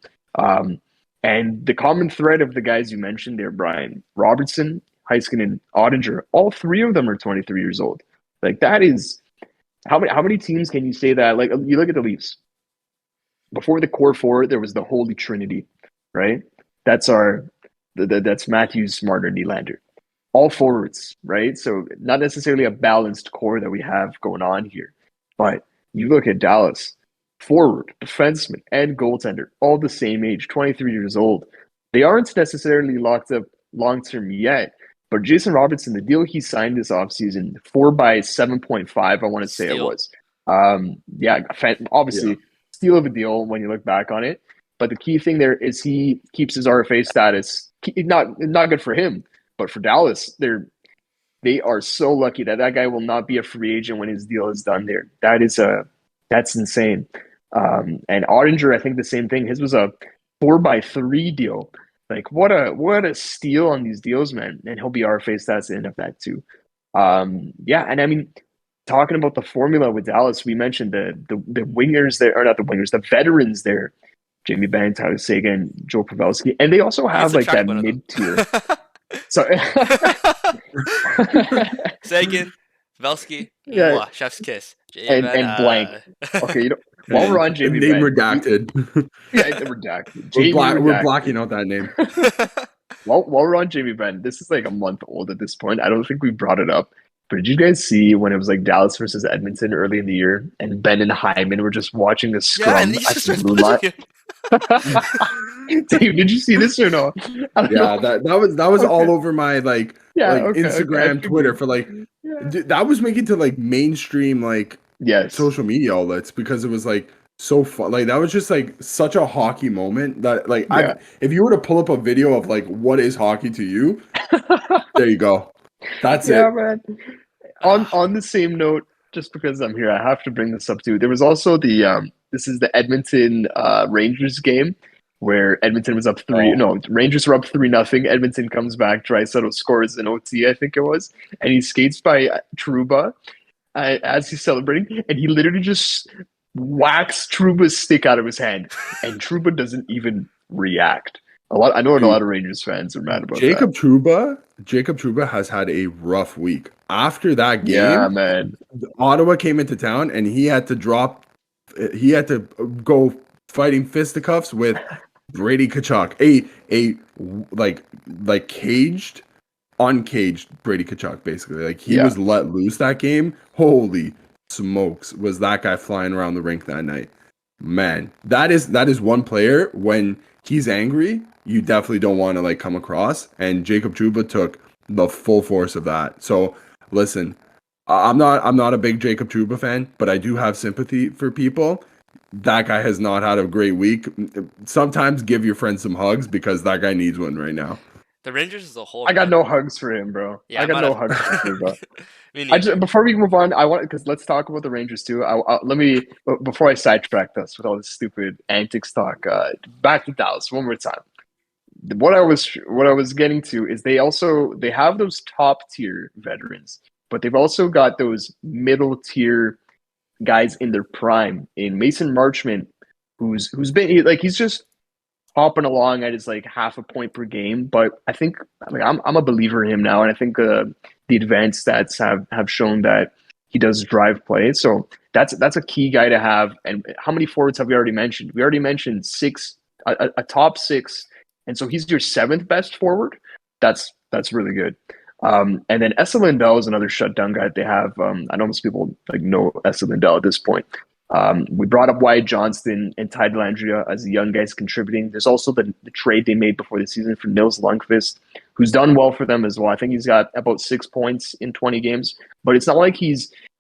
And the common thread of the guys you mentioned there, Bryan, Robertson, Heiskanen, Ottinger, all three of them are 23 years old. Like, that is how many teams can you say that? Like, you look at the Leafs. Before the core four, there was the Holy Trinity, right? That's Matthews, Marner, Nylander. All forwards, right? So not necessarily a balanced core that we have going on here. But you look at Dallas, forward, defenseman, and goaltender, all the same age, 23 years old. They aren't necessarily locked up long-term yet, but Jason Robertson, the deal he signed this offseason, 4 by 7.5, I want to say Steal. it was. Obviously, steal of a deal when you look back on it. But the key thing there is he keeps his RFA status. Not good for him, but for Dallas, they are so lucky that guy will not be a free agent when his deal is done there. That's insane. And Ottinger, I think the same thing. His was a 4 by 3 deal. Like, what a steal on these deals, man. And he'll be RFA stats at the end of that too. And I mean, talking about the formula with Dallas, we mentioned the wingers there, or not the wingers, the veterans there. Jamie Benn, Tyler Seguin, Joe Pavelski. And they also have like that mid-tier. So Seguin, Pavelski, chef's kiss. And blank. Okay, while we're on Jamie name Benn, redacted. redacted. We're blocking out that name. While we're on Jamie Benn, this is like a month old at this point. I don't think we brought it up. But did you guys see when it was like Dallas versus Edmonton early in the year, and Ben and Hyman were just watching the scrum at the blue line? Dave, did you see this or no? That was all over my Instagram, Twitter for that was making to like mainstream social media outlets because it was like so fun. Like, that was just like such a hockey moment that if you were to pull up a video of like what is hockey to you, there you go. That's it. Man. On the same note, just because I'm here, I have to bring this up too. There was also this is the Edmonton Rangers game where Edmonton was up 3. No, Rangers were up 3-0. Edmonton comes back. Draisaitl scores an OT, I think it was, and he skates by Trouba as he's celebrating, and he literally just whacks Trouba's stick out of his hand, and Trouba doesn't even react. I know a lot of Rangers fans are mad about Jacob that. Jacob Trouba has had a rough week. After that game, man, Ottawa came into town and he had to go fighting fisticuffs with Brady Tkachuk, a caged, uncaged Brady Tkachuk, basically. Like, he was let loose that game. Holy smokes, was that guy flying around the rink that night? Man, that is one player when he's angry, you definitely don't want to come across. And Jacob Trouba took the full force of that. So listen, I'm not a big Jacob Trouba fan, but I do have sympathy for people. That guy has not had a great week. Sometimes give your friend some hugs because that guy needs one right now. The Rangers as a whole. I got no hugs for him, bro. Yeah, I got no hugs for Trouba. Before we move on, because let's talk about the Rangers too. Before I sidetrack us with all this stupid antics talk, back to Dallas one more time. What I was getting to is they have those top tier veterans, but they've also got those middle tier guys in their prime. In Mason Marchment, who's been he's just hopping along at his half a point per game, but I think I'm a believer in him now, and I think the advanced stats have shown that he does drive play. So that's a key guy to have. And how many forwards have we already mentioned? We already mentioned 6, a top 6, and so he's your 7th best forward. That's really good. And then Esa Lindell is another shutdown guy that they have. I know most people know Esa Lindell at this point. We brought up Wyatt Johnston and Ty Dellandrea as the young guys contributing. There's also the trade they made before the season for Nils Lundqvist, who's done well for them as well. I think he's got about 6 points in 20 games, but it's not like he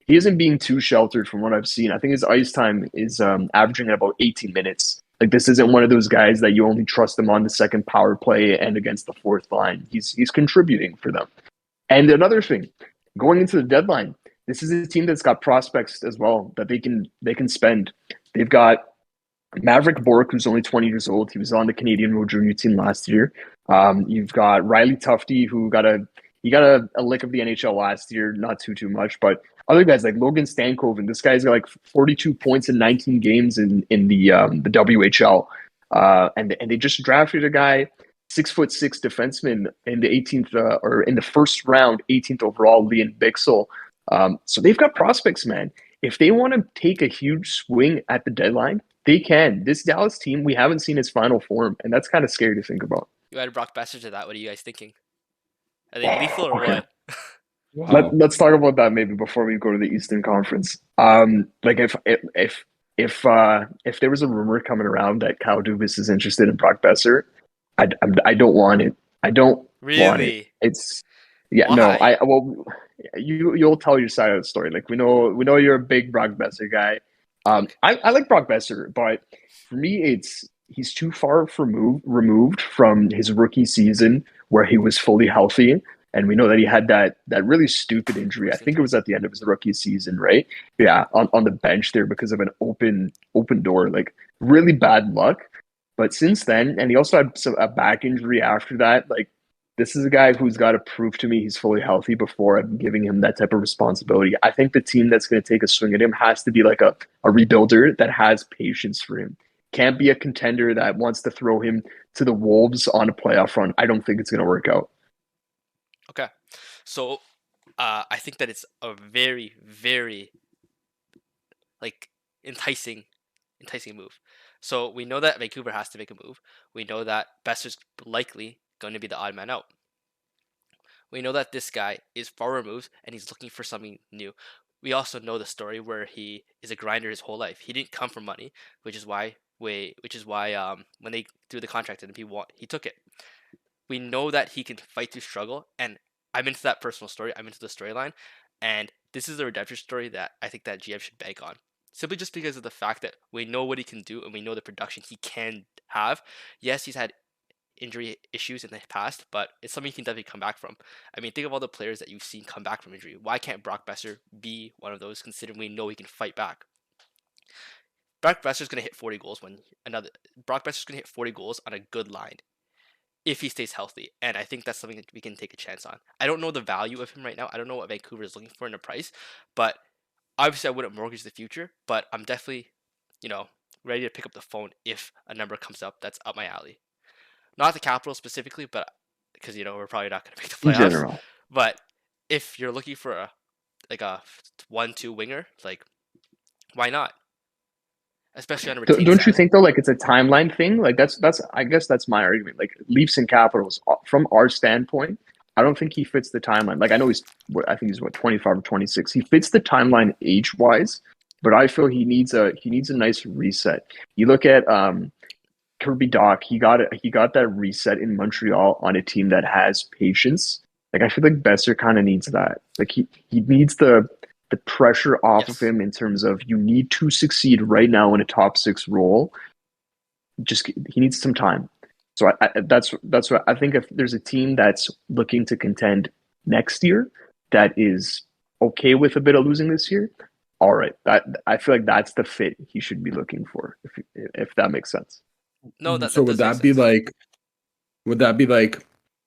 isn't being too sheltered from what I've seen. I think his ice time is averaging at about 18 minutes. Like, this isn't one of those guys that you only trust him on the second power play and against the fourth line. He's contributing for them. And another thing, going into the deadline, this is a team that's got prospects as well that they can spend. They've got Maverick Bourque, who's only 20 years old. He was on the Canadian World Junior team last year. You've got Riley Tufte, who got a lick of the NHL last year, not too much, but other guys like Logan Stankoven. This guy's got like 42 points in 19 games in the WHL, and they just drafted a guy, 6'6" defenseman in the 18th or in the first round, 18th overall, Liam Bixel. So they've got prospects, man. If they want to take a huge swing at the deadline, they can. This Dallas team, we haven't seen its final form, and that's kind of scary to think about. You added Brock Boeser to that. What are you guys thinking? Are they lethal or what? Wow. Let's talk about that maybe before we go to the Eastern Conference. Like if there was a rumor coming around that Kyle Dubas is interested in Brock Boeser, I don't want it. I don't want it. It's Why? You'll tell your side of the story. Like we know you're a big Brock Boeser guy. I like Brock Boeser, but for me, he's too far removed from his rookie season where he was fully healthy. And we know that he had that really stupid injury. I think it was at the end of his rookie season, right? Yeah, on the bench there because of an open door, like really bad luck. But since then, and he also had a back injury after that. Like, this is a guy who's got to prove to me he's fully healthy before I'm giving him that type of responsibility. I think the team that's going to take a swing at him has to be like a rebuilder that has patience for him. Can't be a contender that wants to throw him to the wolves on a playoff run. I don't think it's going to work out. Okay, so I think that it's a very, very like enticing move. So we know that Vancouver has to make a move. We know that Boeser's likely going to be the odd man out. We know that this guy is far removed and he's looking for something new. We also know the story where he is a grinder his whole life. He didn't come from money, which is why when they threw the contract at him, he took it. We know that he can fight through struggle, and I'm into that personal story. I'm into the storyline, and this is a redemption story that I think that GM should bank on. Simply just because of the fact that we know what he can do and we know the production he can have. Yes, he's had injury issues in the past, but it's something he can definitely come back from. I mean, think of all the players that you've seen come back from injury. Why can't Brock Boeser be one of those, considering we know he can fight back? Brock Boeser's going to hit 40 goals Brock Boeser's going to hit 40 goals on a good line if he stays healthy, and I think that's something that we can take a chance on. I don't know the value of him right now. I don't know what Vancouver is looking for in a price, but obviously I wouldn't mortgage the future, but I'm definitely, ready to pick up the phone if a number comes up that's up my alley. Not the Capitals specifically, but because we're probably not going to make the playoffs. In general. But if you're looking for a 1-2 winger, like, why not? Especially on a retained Don't you side. think though, like it's a timeline thing? Like that's I guess that's my argument. Like Leafs and Capitals, from our standpoint, I don't think he fits the timeline. Like I know I think he's 25 or 26. He fits the timeline age wise, but I feel he needs a nice reset. You look at Kirby Dach, he got that reset in Montreal on a team that has patience. Like I feel like Boeser kind of needs that. Like he needs the pressure off of him in terms of you need to succeed right now in a top 6 role. He needs some time. So that's what I think. If there's a team that's looking to contend next year that is okay with a bit of losing this year, all right, I feel like that's the fit he should be looking for. If that makes sense. No, that so does would that make be sense. like? Would that be like,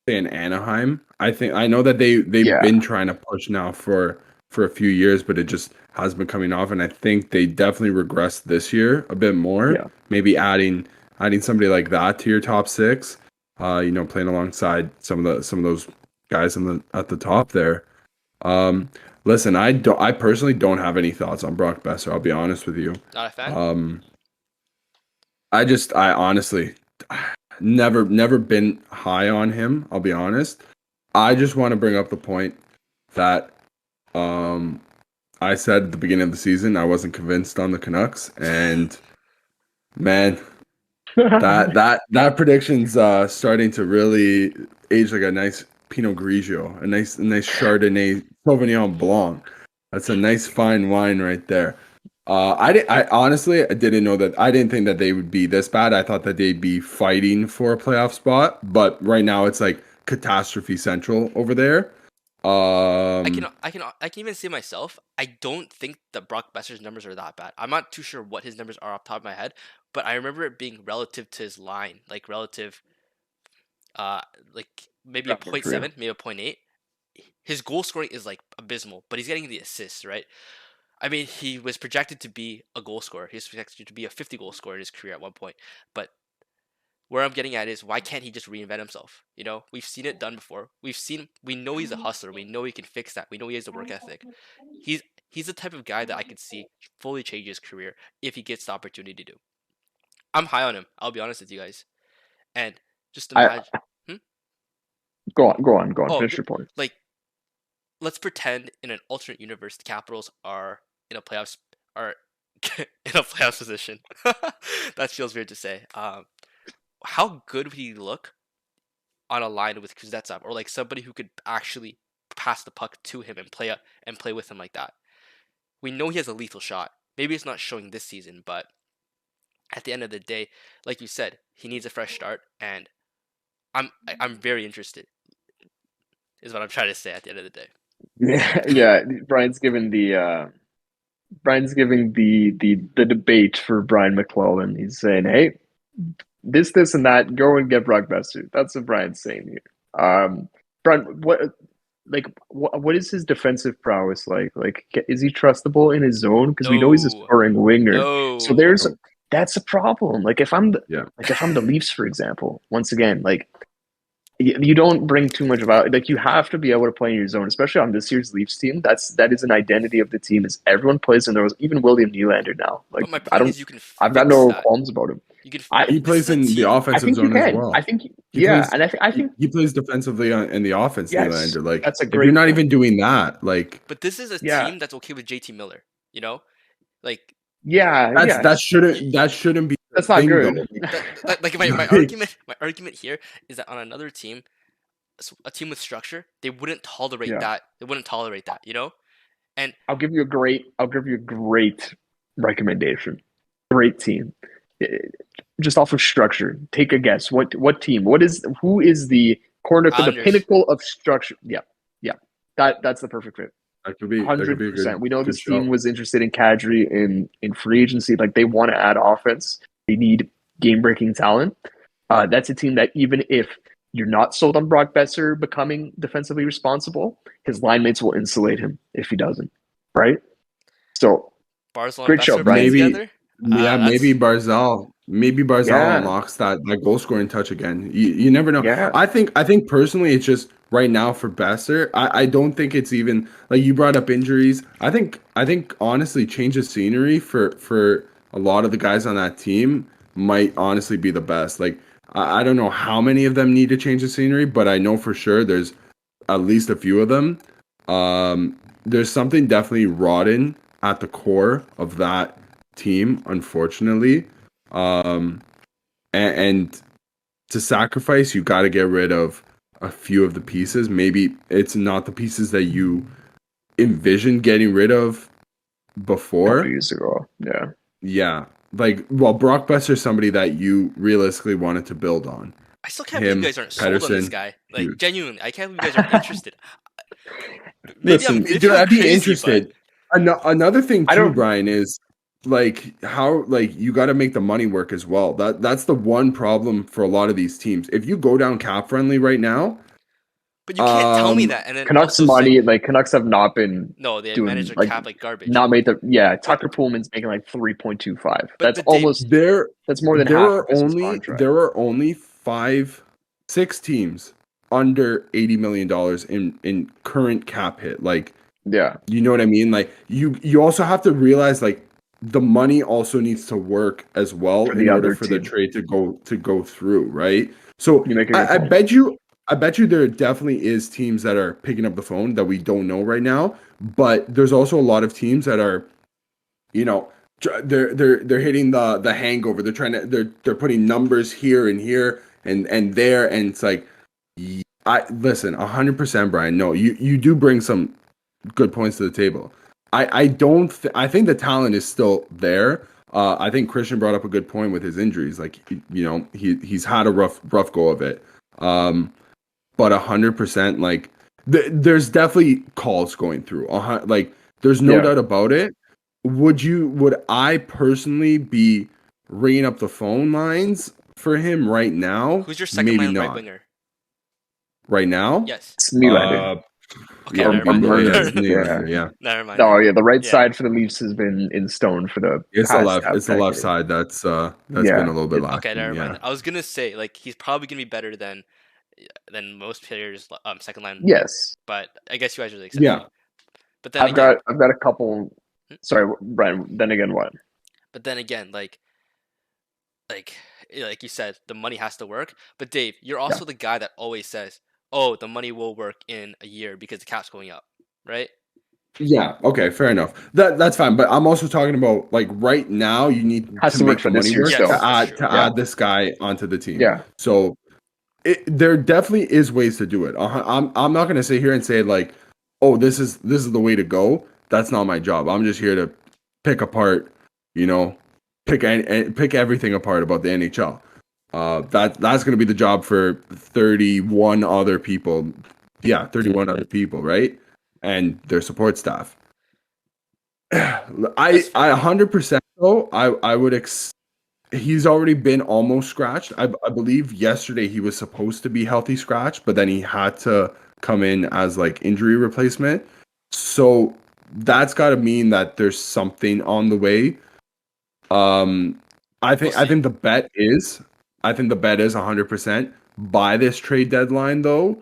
say, in Anaheim? I know that they've been trying to push now for a few years, but it just has been coming off, and I think they definitely regressed this year a bit more. Yeah. Maybe adding somebody like that to your top 6. Playing alongside some of those guys at the top there. Listen, I personally don't have any thoughts on Brock Boeser. I'll be honest with you. Not a fan. I honestly never been high on him. I'll be honest. I just want to bring up the point that I said at the beginning of the season I wasn't convinced on the Canucks, and man, that prediction's starting to really age like a nice Pinot Grigio, a nice Chardonnay Sauvignon Blanc. That's a nice fine wine right there. I honestly I didn't know that. I didn't think that they would be this bad. I thought that they'd be fighting for a playoff spot, but right now it's like catastrophe central over there. I can even see myself. I don't think that Brock Boeser's numbers are that bad. I'm not too sure what his numbers are off the top of my head, but I remember it being relative to his line, like relative, like maybe a 0.7, maybe a 0.8. His goal scoring is like abysmal, but he's getting the assists, right? I mean, he was projected to be a goal scorer. He was projected to be a 50 goal scorer in his career at one point. But where I'm getting at is why can't he just reinvent himself? You know, we've seen it done before. We know he's a hustler. We know he can fix that. We know he has the work ethic. He's the type of guy that I could see fully change his career if he gets the opportunity to. I'm high on him. I'll be honest with you guys. And just imagine. Go on. Oh, Finish your point. like, let's pretend in an alternate universe the Capitals are in a playoffs are in a playoffs position. That feels weird to say. How good would he look on a line with Kuznetsov, or like somebody who could actually pass the puck to him and play with him like that? We know he has a lethal shot. Maybe it's not showing this season, but at the end of the day, like you said, he needs a fresh start, and I'm very interested. Is what I'm trying to say at the end of the day. Yeah. Brian's giving the debate for Brian McClellan. He's saying, "Hey, this, and that. Go and get Brock Boeser." That's what Brian's saying here. Brian, what is his defensive prowess like? Like, is he trustable in his zone? Because we know he's a scoring winger. No. So that's a problem. Like if I'm the Leafs, for example, once again, like you don't bring too much about, like you have to be able to play in your zone, especially on this year's Leafs team. That is an identity of the team, is everyone plays in those. Even William Nylander now. Like I've got no qualms about him. He plays in the offensive zone as well. I think I think he plays defensively in the offense. Yes, Nylander, like that's a if great you're not point. even doing that, like. But this is a team that's okay with JT Miller. You know, like that shouldn't be. That's not good. Like my argument here is that on another team, a team with structure, they wouldn't tolerate that. They wouldn't tolerate that, you know? And I'll give you a great recommendation. Great team. Just off of structure. Take a guess. What team? Who is the pinnacle of structure? Yeah. That's the perfect fit. That could be 100%. We know this team was interested in Kadri in free agency. Like they want to add offense. They need game-breaking talent. That's a team that even if you're not sold on Brock Boeser becoming defensively responsible, his line mates will insulate him if he doesn't. Right? So, Barzal great show, Brian. Maybe Barzal unlocks that goal scoring touch again. You never know. Yeah. I think personally it's just right now for Boeser, I don't think it's even like you brought up injuries. I think honestly change of scenery for a lot of the guys on that team might honestly be the best. Like I don't know how many of them need to change the scenery, but I know for sure there's at least a few of them. There's something definitely rotten at the core of that team, unfortunately. And to sacrifice, you got to get rid of a few of the pieces. Maybe it's not the pieces that you envisioned getting rid of before. 2 years ago. Yeah. Like, well, Brock Boeser is somebody that you realistically wanted to build on. I still can't believe you guys aren't sold on this guy. Like, genuinely, I can't believe you guys aren't interested. Listen, dude, I'd be interested. Another thing too, Brian, is like how you got to make the money work as well. That's the one problem for a lot of these teams. If you go down cap friendly right now, but you can't tell me that. And then Canucks money, like Canucks have not been. No, they manage their cap like garbage. Not made the Tucker Pullman's making like 3.25. That's almost there. That's more than half. There are only 5-6 teams under $80 million in current cap hit. Like, you know what I mean? Like you also have to realize like the money also needs to work as well in order for the trade to go through, right? So I bet you I bet you there definitely is teams that are picking up the phone that we don't know right now, but there's also a lot of teams that are, you know, they're hitting the hangover. They're trying to they're putting numbers here and here and there, and it's like, I listen 100%, Brian. No, you do bring some good points to the table. I don't I think the talent is still there. I think Christian brought up a good point with his injuries. Like, he's had a rough go of it. But 100%, like, there's definitely calls going through. Like, there's no doubt about it. Would I personally be ringing up the phone lines for him right now? Who's your second Maybe line right not. winger? Right now? Yes. It's Nylander. Okay, Yeah, never mind. yeah. Never mind. No, yeah, the right Yeah. side for the Leafs has been in stone for the It's the past left. half It's the left decade. side. That's Yeah. been a little bit lacking. Okay, never mind. Yeah. I was gonna say, like, he's probably gonna be better than most players second line, Yes. but I guess you guys are the exception. Yeah. But then I've again, got a couple. Sorry, Brian. Then again, what? but then again, like you said, the money has to work. But Dave, you're also the guy that always says, "Oh, the money will work in a year because the cap's going up," right? Yeah. Okay. Fair enough. That's fine. But I'm also talking about, like, right now. You need Has to to work make for the this money year work still. to Yes, add that's true. add this guy onto the team. Yeah. So there definitely is ways to do it. I'm not going to sit here and say, like, oh, this is the way to go. That's not my job. I'm just here to pick apart, pick everything apart about the NHL. That's going to be the job for 31 other people. Yeah, 31 other people, right? And their support staff. I 100% though. I would he's already been almost scratched. I believe yesterday he was supposed to be healthy scratched, but then he had to come in as, like, injury replacement. So that's got to mean that there's something on the way. I think the bet is 100% by this trade deadline though.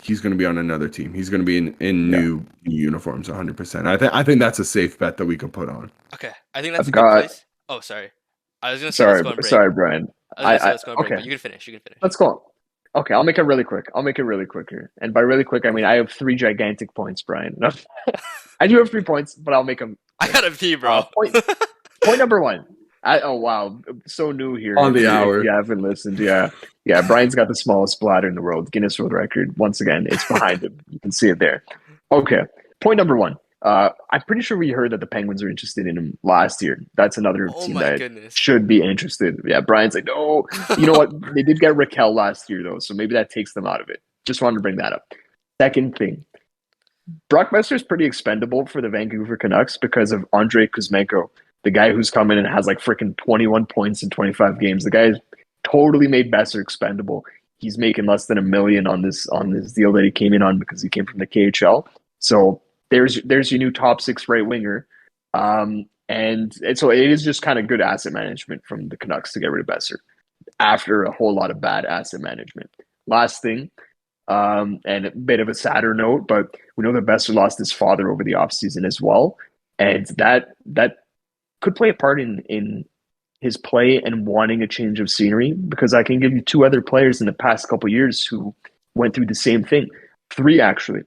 He's going to be on another team. He's going to be in new uniforms 100%. I think that's a safe bet that we could put on. Okay, I think that's I've a good got- place. Oh, sorry. I was gonna say let's go on break. Sorry, Brian. I was gonna say let's go on break, okay. but you can finish. Let's go on. Okay, I'll make it really quick. here. And by really quick, I mean I have 3 gigantic points, Brian. No, I do have 3 points, but I'll make them. I gotta pee, bro. Point number 1. Oh wow, so new here. On the If hour. you haven't listened, yeah. Brian's got the smallest bladder in the world, Guinness World Record. Once again, it's behind him. You can see it there. Okay, point number 1. I'm pretty sure we heard that the Penguins are interested in him last year. That's another Oh team my that goodness. should be interested. Yeah, Brian's like, no. You know what? They did get Raquel last year though, so maybe that takes them out of it. Just wanted to bring that up. Second thing, Brock Boeser is pretty expendable for the Vancouver Canucks because of Andrei Kuzmenko, the guy who's come in and has like freaking 21 points in 25 games. The guy totally made Boeser expendable. He's making less than $1 million on this deal that he came in on because he came from the KHL. So there's your new top 6 right winger. And so it is just kind of good asset management from the Canucks to get rid of Boeser after a whole lot of bad asset management. Last thing, and a bit of a sadder note, but we know that Boeser lost his father over the offseason as well. And that could play a part in his play and wanting a change of scenery, because I can give you 2 other players in the past couple of years who went through the same thing. 3, actually.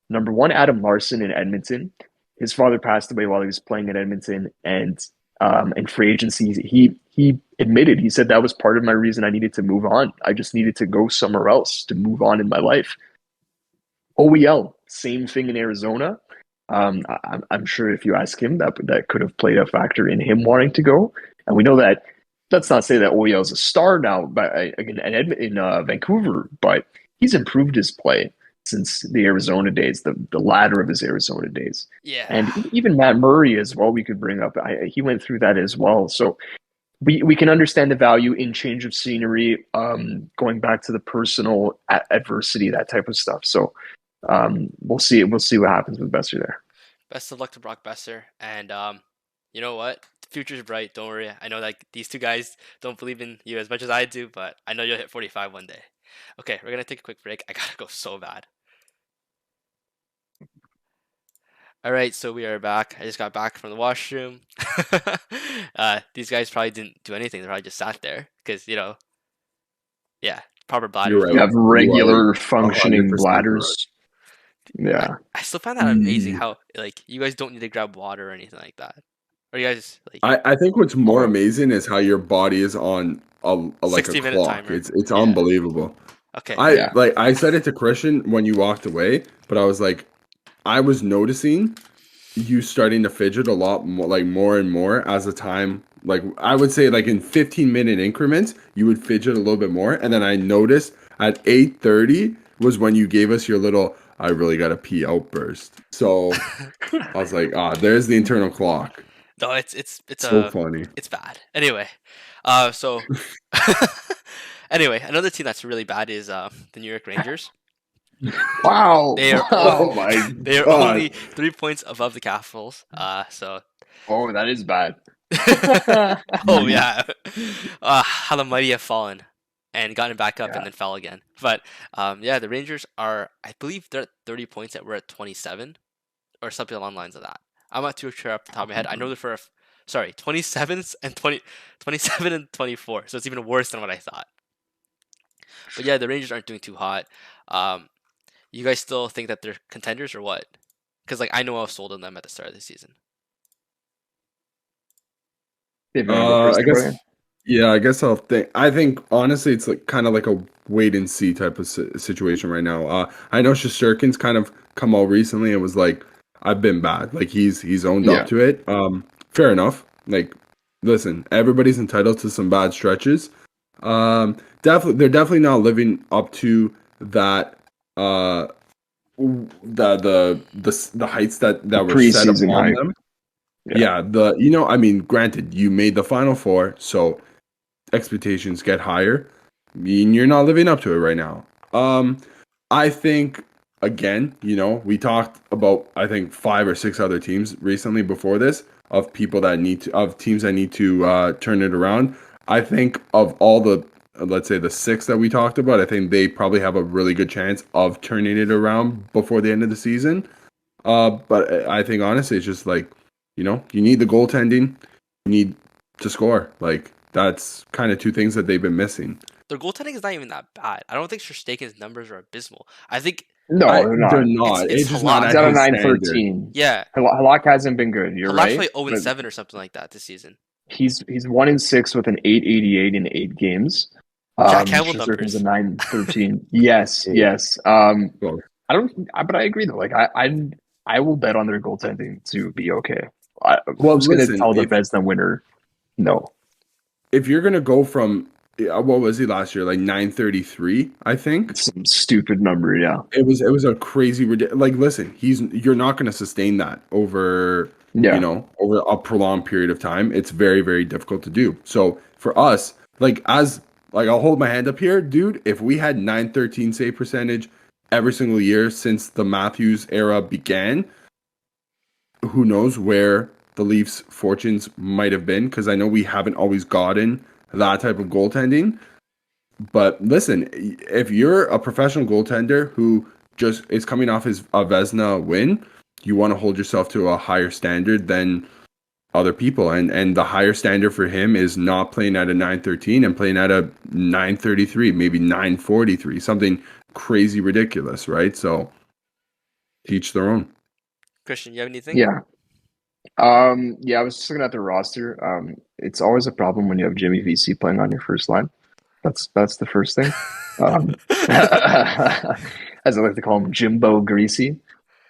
Number 1, Adam Larson in Edmonton. His father passed away while he was playing at Edmonton, and in free agency, he admitted, he said that was part of my reason I needed to move on. I just needed to go somewhere else to move on in my life. OEL, same thing in Arizona. I'm sure if you ask him, that could have played a factor in him wanting to go. And we know that, let's not say that OEL is a star now, but again, in Vancouver, but he's improved his play since the Arizona days, the latter of his Arizona days. Yeah. And even Matt Murray as well, we could bring up. He went through that as well. So we can understand the value in change of scenery, going back to the personal adversity, that type of stuff. So we'll see what happens with Boeser there. Best of luck to Brock Boeser. And you know what? The future's bright. Don't worry. I know that these 2 guys don't believe in you as much as I do, but I know you'll hit 45 one day. Okay, we're gonna take a quick break. I gotta go so bad. All right, so we are back. I just got back from the washroom. These guys probably didn't do anything. They probably just sat there because, yeah, proper You're bladders right. You though. have regular You are functioning 100% correct. bladders. Yeah. I still find that amazing Mm. how like you guys don't need to grab water or anything like that. Or you guys like I think what's more Oh, amazing is how your body is on a like a 60-minute clock. timer. It's Yeah. unbelievable. Okay. I yeah. like I said it to Christian when you walked away, but I was like, I was noticing you starting to fidget a lot more, like more and more as the time. Like I would say, like in 15-minute increments, you would fidget a little bit more, and then I noticed at 8:30 was when you gave us your little "I really gotta pee" outburst. So I was like, there's the internal clock. No, it's So funny. it's bad. Anyway, so anyway, another team that's really bad is the New York Rangers. Wow. They are Wow. Oh my they are only god. 3 points above the Capitals. So Oh, that is bad. oh yeah, how the mighty have fallen and gotten back up and Yeah. then fell again. But yeah, the Rangers are, I believe they're at 30 points that we're at 27 or something along the lines of that. I'm not too sure off the top of my head. I know they're sorry, 27s and 27 and 24. So it's even worse than what I thought. But yeah, the Rangers aren't doing too hot. You guys still think that they're contenders or what? Because like I know I was sold on them at the start of the season. If you want to go first, I guess. Bryan? Yeah, I guess I'll think. I think honestly, it's like kind of like a wait and see type of situation right now. I know Shesterkin's kind of come out recently and was like, "I've been bad." Like he's owned Yeah. up to it. Fair enough. Like, listen, everybody's entitled to some bad stretches. Definitely, they're definitely not living up to that. The heights that were set Preseason upon hype. them. Yeah. Yeah, I mean, granted, you made the Final Four, so expectations get higher. I mean, you're not living up to it right now. I think again, we talked about I think 5 or 6 other teams recently before this of people that of teams that need to turn it around. I think of all the let's say the 6 that we talked about, I think they probably have a really good chance of turning it around before the end of the season. But I think honestly, it's just like, you need the goaltending, you need to score. Like that's kind of 2 things that they've been missing. Their goaltending is not even that bad. I don't think Shesterkin's numbers are abysmal. I think No, they're not. They're not. It's It's just not Halak. He's at at a his standard. 913. yeah, Halak hasn't been good. You're Halak's right. like 0 But and 7 or something like that this season. he's 1-6 with an 888 in 8 games. Jack Campbell Shesterkin's numbers. a 913. Yes, Yeah. yes. Well, But I agree though. Like I will bet on their goaltending to be okay. Well, Who's going to listen, tell the if- Vezina winner no? if you're gonna go from what was he last year, like 933, I think It's some stupid number, yeah. it was a crazy like. Listen, you're not gonna sustain that over Yeah. over a prolonged period of time. It's very very difficult to do. So for us, like I'll hold my hand up here, dude. If we had 913 save percentage every single year since the Matthews era began, who knows where the Leafs' fortunes might have been, because I know we haven't always gotten that type of goaltending. But listen, if you're a professional goaltender who just is coming off a Vezina win, you want to hold yourself to a higher standard than other people. And the higher standard for him is not playing at a 913 and playing at a 933, maybe 943, something crazy ridiculous, right? So teach their own. Christian, you have anything? Yeah. Yeah, I was just looking at the roster. It's always a problem when you have Jimmy VC playing on your first line. That's the first thing. As I like to call him, Jimbo Greasy.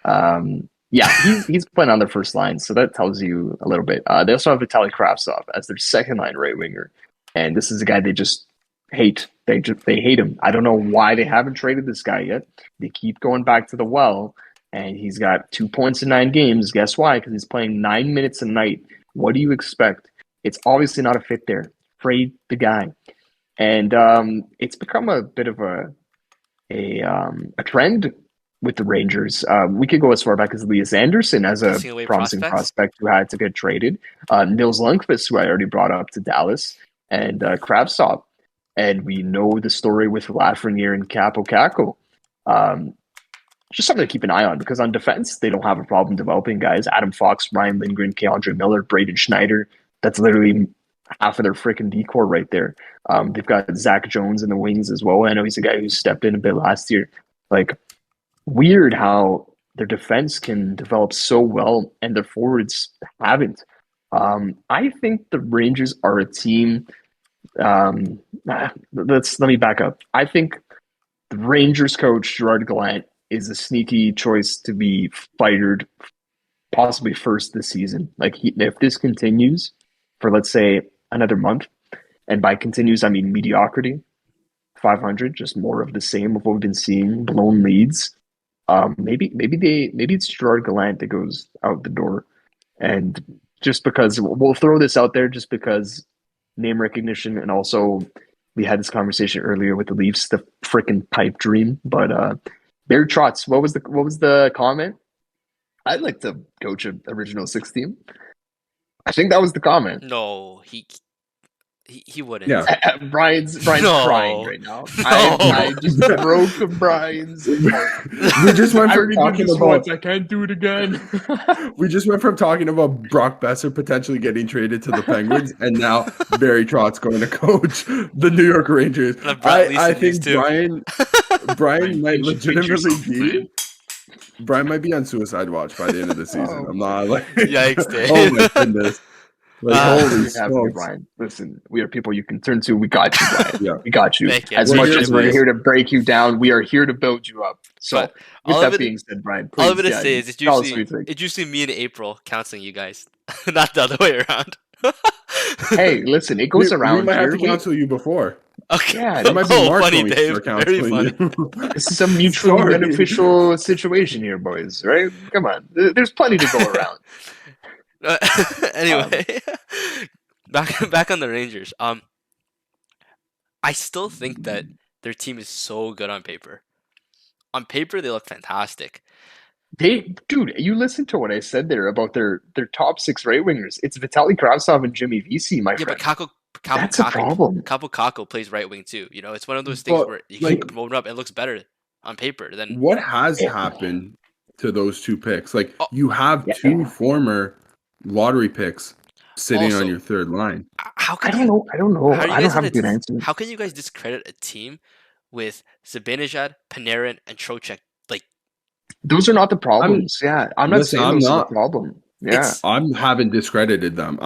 Yeah, he's playing on their first line, so that tells you a little bit. They also have Vitaly Kravtsov as their second line right winger, and this is a guy they just hate. They hate him. I don't know why they haven't traded this guy yet. They keep going back to the well, and he's got 2 points in 9 games. Guess why? Because he's playing 9 minutes a night. What do you expect? It's obviously not a fit there. Trade the guy. And it's become a bit of a trend with the Rangers. We could go as far back as Elias Anderson as a Pissing away promising prospects. prospect who had to get traded. Nils Lundqvist, who I already brought up to Dallas, and Kravtsov. And we know the story with Lafreniere and Capo Caco. Just something to keep an eye on, because on defense, they don't have a problem developing guys. Adam Fox, Ryan Lindgren, Keandre Miller, Braden Schneider. That's literally half of their freaking decor right there. They've got Zach Jones in the wings as well. I know he's a guy who stepped in a bit last year. Like, weird how their defense can develop so well and their forwards haven't. I think the Rangers are a team. Let me back up. I think the Rangers coach Gerard Gallant is a sneaky choice to be fired, possibly first this season. Like, if this continues for, let's say, another month, and by continues I mean mediocrity, 500, just more of the same of what we've been seeing, blown leads. Maybe it's Gerard Gallant that goes out the door, and just because we'll throw this out there, just because name recognition, and also we had this conversation earlier with the Leafs, the freaking pipe dream. But Barry Trotz, what was the comment? I'd like to coach an original six team. I think that was the comment. No, he wouldn't. Yeah. Brian's No. crying right now. No. I just broke Brian's. We just went I from already did talking this about once. I can't do it again. we just went from talking about Brock Boeser potentially getting traded to the Penguins, and now Barry Trotz going to coach the New York Rangers. I think Brian might legitimately be. Brian might be on suicide watch by the end of the season. I'm not like, yikes, dude. Oh my goodness. Like, holy Have you, smokes. Brian. Listen, we are people you can turn to. We got you, Brian. Yeah. We got you. Thank you. As We're much here as to we're raise- here to break you down, we are here to build you up. So, But with all that of it- being said, Brian, please, All I'm gonna say is tell us what you think. it's usually me in April counseling you guys, not the other way around. Hey, listen, it goes around We might have here. to counsel you before. Okay. Yeah, It might be March funny, when we Dave. start Very counseling funny. you. This is a mutually Sorry. beneficial situation here, boys. Right? Come on, there's plenty to go around. Anyway, back on the Rangers. I still think that their team is so good on paper. On paper, they look fantastic. Dude, you listened to what I said there about their top six right wingers. It's Vitaly Kravtsov and Jimmy Vesey, my Yeah, friend. but That's a problem. Kako plays right wing too. You know, it's one of those things But, where you like- can promote him up. It looks better on paper than What has happened to those two picks? Like, Oh, you have yeah. two former lottery picks sitting Also, on your third line. how I can don't you know. I don't know. How do you I don't guys have a gonna good answer. How can you guys discredit a team with Zibanejad, Panarin, and Trocheck? Like, Those are not the problems. I'm not Listen, saying I'm those are not- the problem. Yeah. it's I haven't discredited them.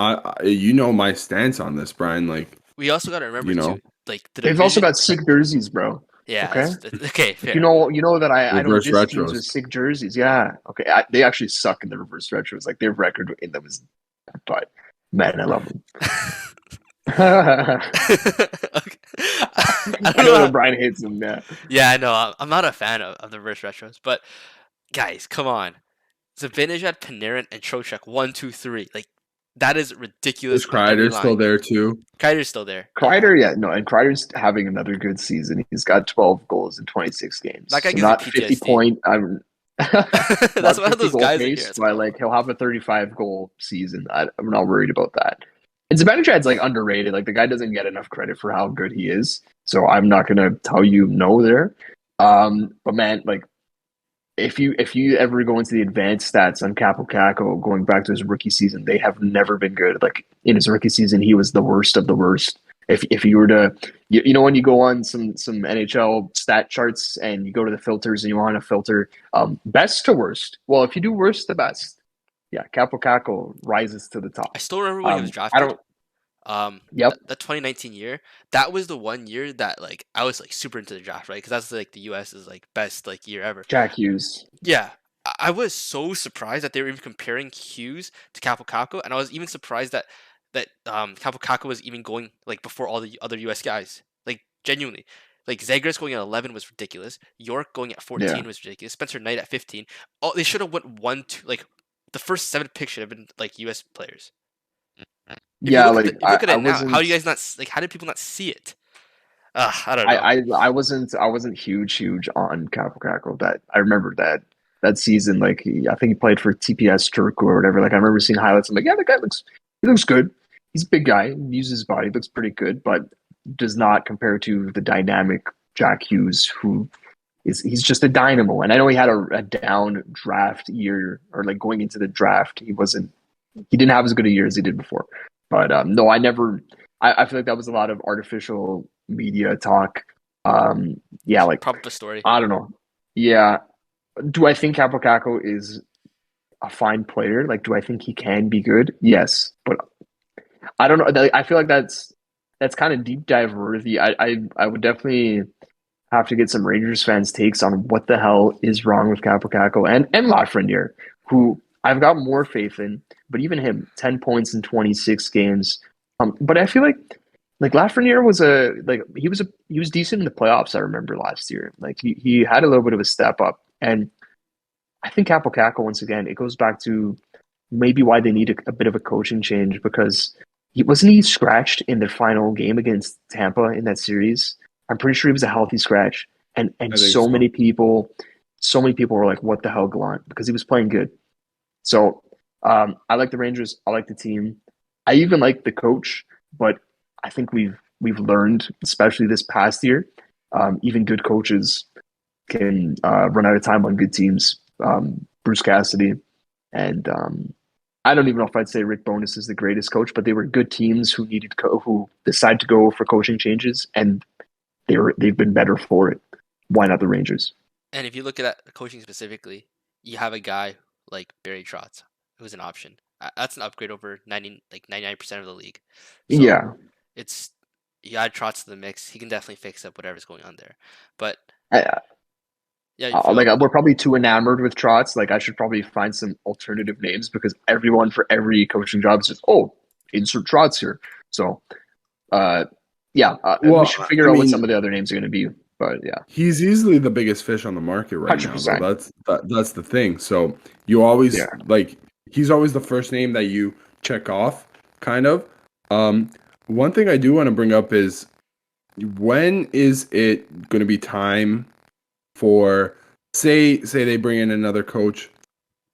You know my stance on this, Brian. Like, we also got to remember You know. too. Like the They've also division- got sick jerseys, bro. yeah. okay. Okay. Fair. You know that I don't Reverse diss teams retros. with sick jerseys. Yeah. Okay. They actually suck in the reverse retros. Like, their record in them is, but man, I love them. I Okay. I don't know know. that Brian hates them. Yeah. Yeah, I know. I'm not a fan of the reverse retros, but guys, come on. Zibanejad, Panarin, and Trocheck 1, 2, 3. Like, that is ridiculous. is Kreider still there too? Kreider's still there. Kreider, yeah, no, and Kreider's having another good season. He's got 12 goals in 26 games. That guy So gives not me 50 PTSD. point. That's one of those guys that cares. But like, he'll have a 35 goal season. I'm not worried about that. And Zibanejad's like underrated. Like, the guy doesn't get enough credit for how good he is. So I'm not gonna tell you no there. But man, like, if you ever go into the advanced stats on Capo Caco going back to his rookie season, they have never been good. Like, in his rookie season, he was the worst of the worst. If you were to, you know, when you go on some NHL stat charts and you go to the filters and you want to filter best to worst. Well, if you do worst to best, yeah, Capo Caco rises to the top. I still remember when he was I drafted. don't. Yep. The 2019 year, that was the one year that like I was like super into the draft, right? Because that's like the US's like best like year ever. Jack Hughes. Yeah, I was so surprised that they were even comparing Hughes to Capo Caco, and I was even surprised that Capo Caco was even going like before all the other US guys. Like, genuinely, like Zagreus going at 11 was ridiculous. York going at 14 Yeah. was ridiculous. Spencer Knight at 15. Oh, they should have went 1, 2. Like, the first 7 picks should have been like US players. If Yeah, you look like at, if you look at I it now, wasn't. how do you guys not like? How did people not see it? I don't know. I wasn't huge on Capo Caco. That I remember that season. Like, I think he played for TPS Turku or whatever. Like, I remember seeing highlights. I'm like, yeah, the guy looks good. He's a big guy. He uses his body. Looks pretty good, but does not compare to the dynamic Jack Hughes, who he's just a dynamo. And I know he had a down draft year, or like going into the draft, he didn't have as good a year as he did before. But no, I never. I feel like that was a lot of artificial media talk. Yeah, like Prop up a story. I don't know. Yeah, do I think Capo Caco is a fine player? Like, do I think he can be good? Yes, but I don't know. I feel like that's kind of deep dive worthy. I would definitely have to get some Rangers fans' takes on what the hell is wrong with Capo Caco and Lafreniere, who I've got more faith in. But even him, 10 points in 26 games. But I feel like Lafreniere was he was decent in the playoffs. I remember last year, like he had a little bit of a step up, and I think Capo Caco once again it goes back to maybe why they need a bit of a coaching change because he scratched in the final game against Tampa in that series. I'm pretty sure he was a healthy scratch, and I think so so. so many people were like, "What the hell, Gallant?" Because he was playing good. So I like the Rangers. I like the team. I even like the coach, but I think we've learned, especially this past year, even good coaches can run out of time on good teams. Bruce Cassidy and I don't even know if I'd say Rick Bowness is the greatest coach, but they were good teams who who decided to go for coaching changes, and they've been better for it. Why not the Rangers? And if you look at that coaching specifically, you have a guy like Barry Trotz, who's an option. That's an upgrade over 99% of the league. So Yeah, it's you add Trotz to the mix, he can definitely fix up whatever's going on there. But I, yeah, you feel like we're probably too enamored with Trotz. Like I should probably find some alternative names because everyone for every coaching job says, "Oh, insert Trotz here." So, uh, yeah, we Well, should I figure out what some mean, of the other names are going to be. But yeah, he's easily the biggest fish on the market right hundred now, though. percent. That's the thing. So you always Yeah, like he's always the first name that you check off, kind of. Um, One thing I do want to bring up is when is it going to be time for say they bring in another coach,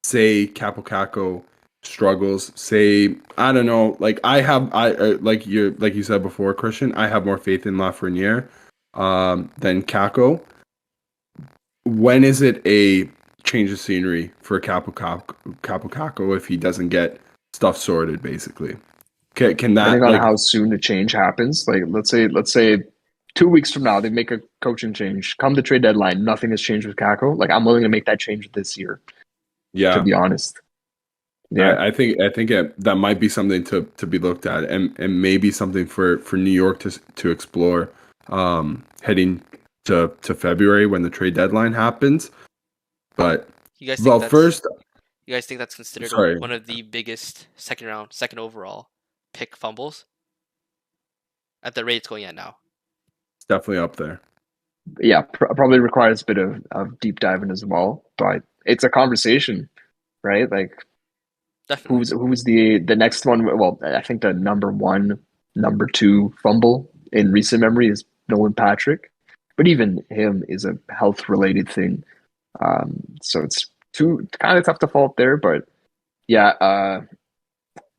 say Capo Caco struggles, say I don't know, like like you said before, Christian, I have more faith in Lafreniere than Caco. When is it a change of scenery for Capo Caco if he doesn't get stuff sorted, basically? Can depending that on like how soon the change happens. Like let's say 2 weeks from now they make a coaching change. Come the trade deadline, nothing has changed with Kako. Like I'm willing to make that change this year. To yeah? be honest, yeah, I think that might be something to be looked at, and maybe something for New York to explore, heading to February when the trade deadline happens. But you guys think well, that's first, you guys think that's considered sorry, one of the biggest second overall pick fumbles at the rate it's going at now? it's definitely up there. yeah, probably requires a bit of deep diving as well. But it's a conversation, right? Like Definitely. who's the next one? Well, I think the number one, number two fumble in recent memory is Nolan Patrick, but even him is a health related thing. So it's too kind of tough to fault there, but yeah.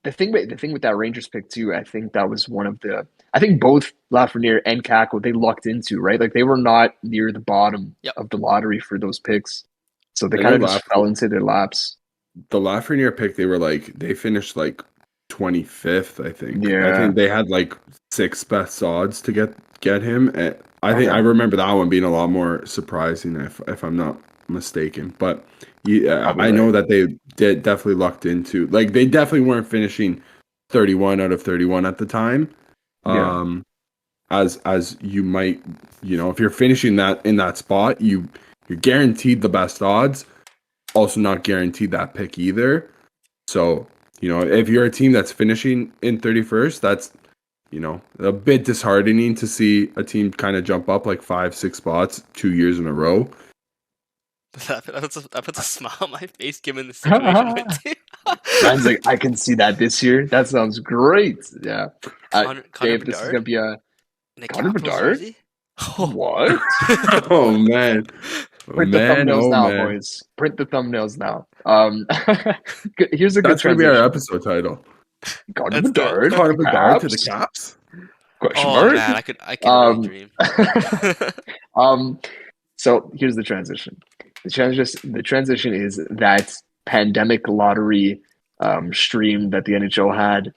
The thing with that Rangers pick too, I think that was one of the. I think both Lafreniere and Kako they lucked into right, like they were not near the bottom Yep. of the lottery for those picks, so they I kind know of just fell into their laps. the Lafreniere pick, they finished like 25th, I think. I Yeah, think they had like sixth best odds to get him. And I think I okay, remember that one being a lot more surprising if I'm not mistaken. But yeah, probably I right. know that they did definitely lucked into like they definitely weren't finishing 31 out of 31 at the time. Yeah, Um, as you might, if you're finishing that in that spot, you're guaranteed the best odds, also not guaranteed that pick either. So, if you're a team that's finishing in 31st, that's, a bit disheartening to see a team kind of jump up like 5, 6 spots 2 years in a row. That puts a smile on my face given the situation went to. Brian's like, I can see that this year. That sounds great. Yeah, Connor Dave, this is Bedard gonna be a in a Connor Capitals Bedard. jersey. Oh. What? Oh man. Oh Print the man, thumbnails oh now, man. boys. Print the thumbnails now. Here's a good That's gonna be our transition. episode title. Connor Let's do it. Bedard, Connor Bedard to the Caps? Caps. Question Oh mark. man, I could only Um, dream. um. So here's the transition. The transition is that pandemic lottery stream that the NHL had.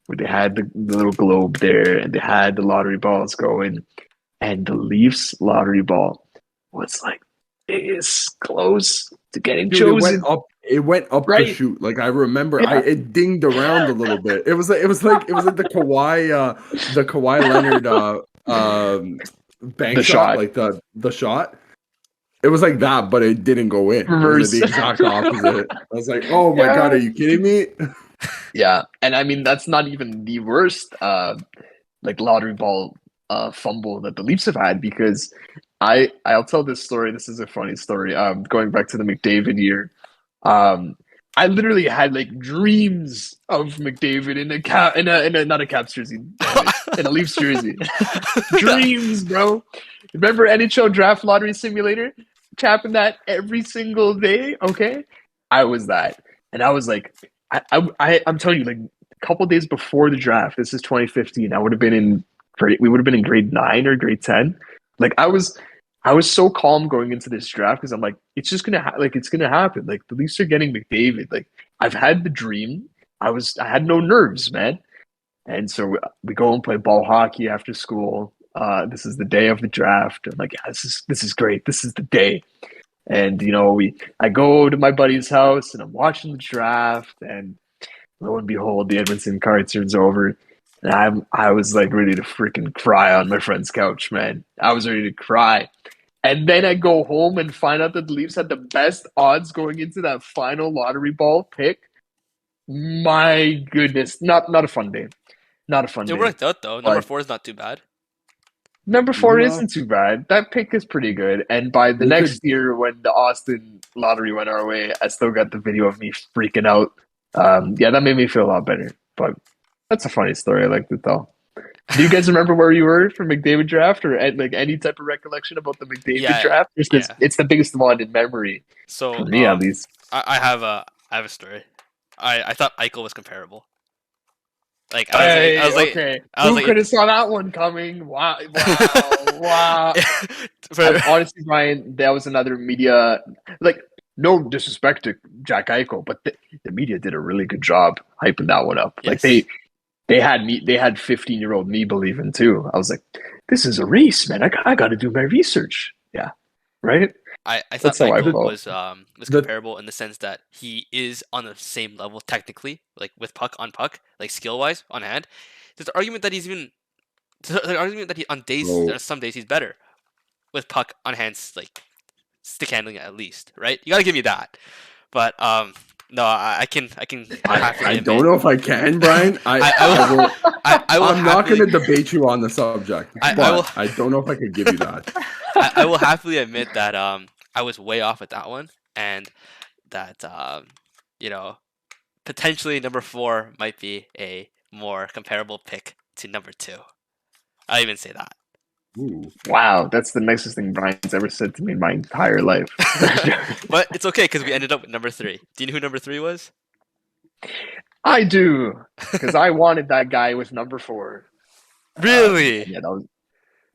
where they had the little globe there and they had the lottery balls going, and the Leafs lottery ball was like this close to getting Dude, chosen. It went up the Right. chute. Like I remember, Yeah. it dinged around a little bit. It was like the Kawhi Leonard bank The shot, shot. like the shot. It was like that, but it didn't go in. It was Reverse. like the exact opposite. I was like, oh my God, are you kidding me? Yeah, and I mean that's not even the worst like lottery ball fumble that the Leafs have had, because I'll tell this story. This is a funny story. Going back to the McDavid year, I literally had like dreams of McDavid in a not a Caps jersey, in a Leafs jersey. Dreams, bro. Remember NHL Draft Lottery Simulator? Tapping that every single day. Okay, I was that, and I was like, I'm telling you, like a couple days before the draft. This is 2015. We would have been in grade 9 or grade 10. Like I was so calm going into this draft because I'm like, it's just gonna it's gonna happen. Like the Leafs are getting McDavid. Like I've had the dream. I had no nerves, man. And so we go and play ball hockey after school. This is the day of the draft. I'm like, yeah, this is great. This is the day. And I go to my buddy's house and I'm watching the draft, and lo and behold, the Edmonton card turns over, and I was like ready to freaking cry on my friend's couch, man. I was ready to cry. And then I go home and find out that the Leafs had the best odds going into that final lottery ball pick. My goodness, not a fun day. Not a fun day. It worked out though. Number 4 is not too bad. Number 4 No. isn't too bad. That pick is pretty good. And by the next year, when the Austin lottery went our way, I still got the video of me freaking out. Yeah, that made me feel a lot better. But that's a funny story. I like to tell. Do you guys remember where you were for McDavid draft, or like any type of recollection about the McDavid draft? It's the biggest one in memory. So for me, at least. I have a story. I thought Eichel was comparable. Like I was like, okay. Who could have saw that one coming? Wow. Honestly, Bryan, that was another media. Like, no disrespect to Jack Eichel, but the media did a really good job hyping that one up. Yes. Like they had 15-year-old me believing too. I was like, this is a race, man. I got to do my research. Yeah, right. I thought Eichel was comparable in the sense that he is on the same level technically, like with puck, like skill wise on hand. There's an argument that some days he's better with puck on hand, like stick handling at least, right? You gotta give me that. But no, I can. I don't know if I can, Bryan. I'm not going to debate you on the subject, but I don't know if I could give you that. I will happily admit that I was way off with that one, and that potentially number 4 might be a more comparable pick to number 2. I'll even say that. Ooh. Wow, that's the nicest thing Bryan's ever said to me in my entire life. But it's okay because we ended up with number 3. Do you know who number 3 was? I do, because I wanted that guy with number 4. Really? Yeah, that was.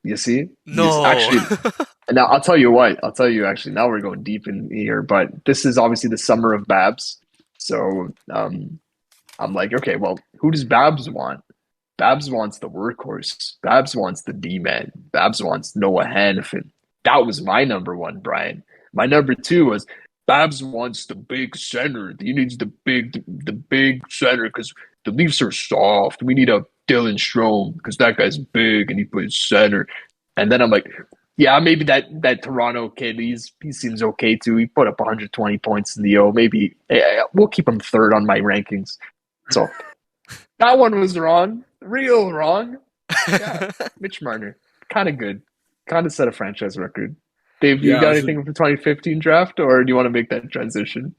You see? No. Actually, now I'll tell you what. Actually, now we're going deep in here, but this is obviously the summer of Babs. So I'm like, okay, well, who does Babs want? Babs wants the workhorse. Babs wants the D-man. Babs wants Noah Hannafin. That was my number 1, Bryan. My number 2 was Babs wants the big center. He needs the big center because the Leafs are soft. We need a Dylan Strome because that guy's big and he plays center. And then I'm like, yeah, maybe that Toronto kid, he seems okay too. He put up 120 points in the O. Maybe we'll keep him 3rd on my rankings. So that one was wrong. Real wrong. Yeah, Mitch Marner. Kind of good. Kind of set a franchise record. Dave, you got anything for 2015 draft, or do you want to make that transition?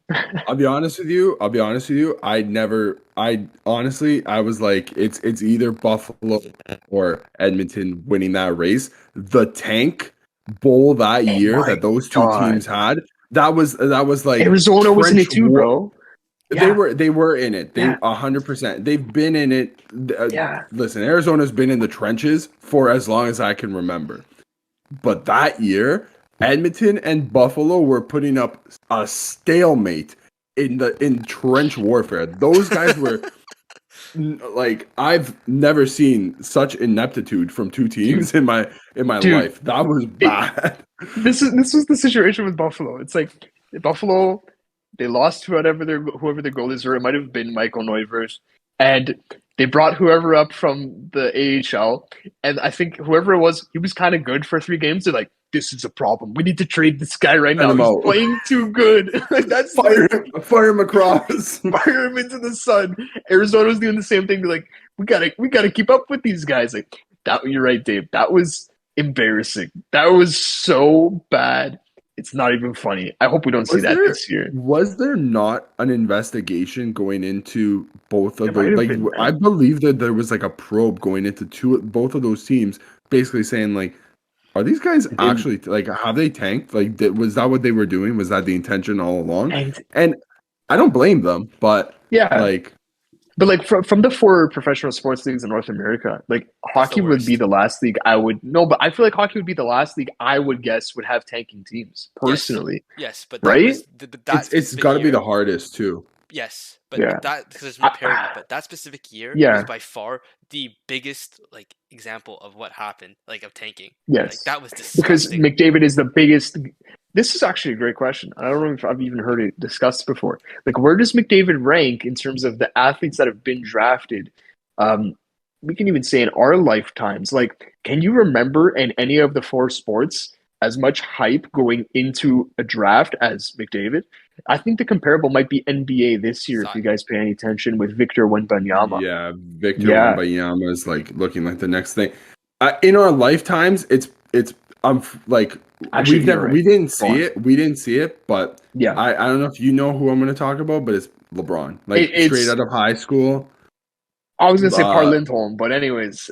I'll be honest with you. I was like, it's either Buffalo or Edmonton winning that race. The tank bowl that year that those two teams had, that was like Arizona was in it too, bro. Yeah. They were in it. They 100%. They've been in it. Listen, Arizona's been in the trenches for as long as I can remember. But that year, Edmonton and Buffalo were putting up a stalemate in trench warfare. Those guys were like I've never seen such ineptitude from two teams in my Dude, life. That was bad. This was the situation with Buffalo. It's like Buffalo, they lost to whoever their goalies were. It might have been Michael Neuvers, and they brought whoever up from the AHL. And I think whoever it was, he was kind of good for 3 games. They're like, "This is a problem. We need to trade this guy right now. He's playing too good." Like that's fire him across, fire him into the sun. Arizona was doing the same thing. They're like, we gotta keep up with these guys. Like that. You're right, Dave. That was embarrassing. That was so bad. It's not even funny. I hope we don't see that this year. Was there not an investigation going into both of those? Like, I believe that there was like a probe going into both of those teams, basically saying like, are these guys actually like, have they tanked? Like, was that what they were doing? Was that the intention all along? And I don't blame them, but yeah, like. But like from the 4 professional sports leagues in North America, like hockey would be the last league I would but I feel like hockey would be the last league I would guess would have tanking teams personally. Yes, but right? It's got to be the hardest too. Yes, but that because there's no parity. But that specific year was by far the biggest like example of what happened, like of tanking. Yes, like, that was disgusting. Because McDavid is the biggest. This is actually a great question. I don't know if I've even heard it discussed before. Like, where does McDavid rank in terms of the athletes that have been drafted? We can even say in our lifetimes. Like, can you remember in any of the 4 sports as much hype going into a draft as McDavid? I think the comparable might be NBA this year, if you guys pay any attention, with Victor Wembanyama. Yeah, Victor Wembanyama is like looking like the next thing. In our lifetimes, it's like actually we didn't see it, but yeah, I don't know if you know who I'm going to talk about, but it's LeBron, like straight out of high school. I was going to say Par Lindholm, but anyways,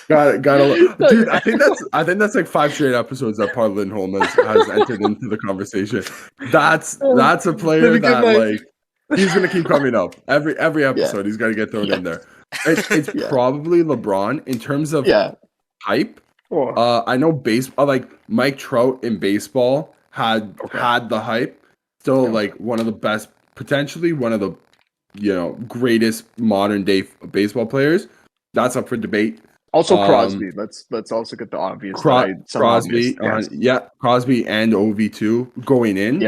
got dude. I think that's like 5 straight episodes that Par Lindholm has entered into the conversation. That's a player that like he's gonna keep coming up every episode. Yeah. He's got to get thrown in there. It's probably LeBron in terms of hype. I know baseball, like Mike Trout in baseball had the hype. Still like one of the best, potentially one of the greatest modern day baseball players. That's up for debate. Also Crosby. Let's also get the obvious. Crosby, Crosby and Ovi too going in.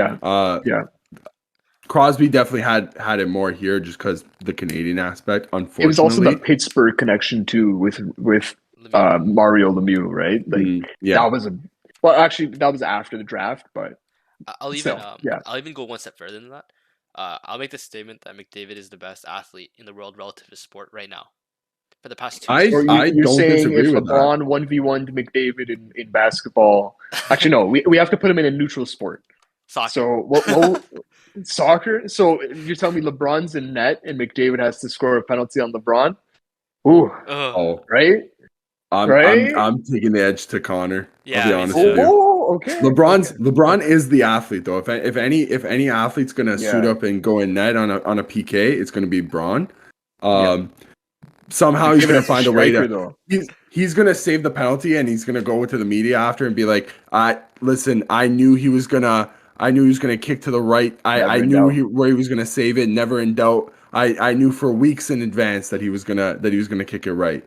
Crosby definitely had it more here just because the Canadian aspect. Unfortunately, it was also the Pittsburgh connection too with Mario Lemieux, right? Like that was that was after the draft, but I'll even go one step further than that. I'll make the statement that McDavid is the best athlete in the world relative to sport right now. For the past 2 years. I don't disagree with LeBron 1v1 to McDavid in basketball. Actually, no, we have to put him in a neutral sport. Soccer. So soccer. So you're telling me LeBron's in net and McDavid has to score a penalty on LeBron? Ooh, right? I'm taking the edge to Connor. Yeah, I'll be honest with you. Okay. LeBron is the athlete though. If any athlete's gonna suit up and go in net on a PK, it's gonna be Bron. Somehow he's gonna find a way to. He's gonna save the penalty and he's gonna go to the media after and be like, listen, I knew he was gonna kick to the right. I knew where he was gonna save it. Never in doubt. I knew for weeks in advance that he was gonna kick it right.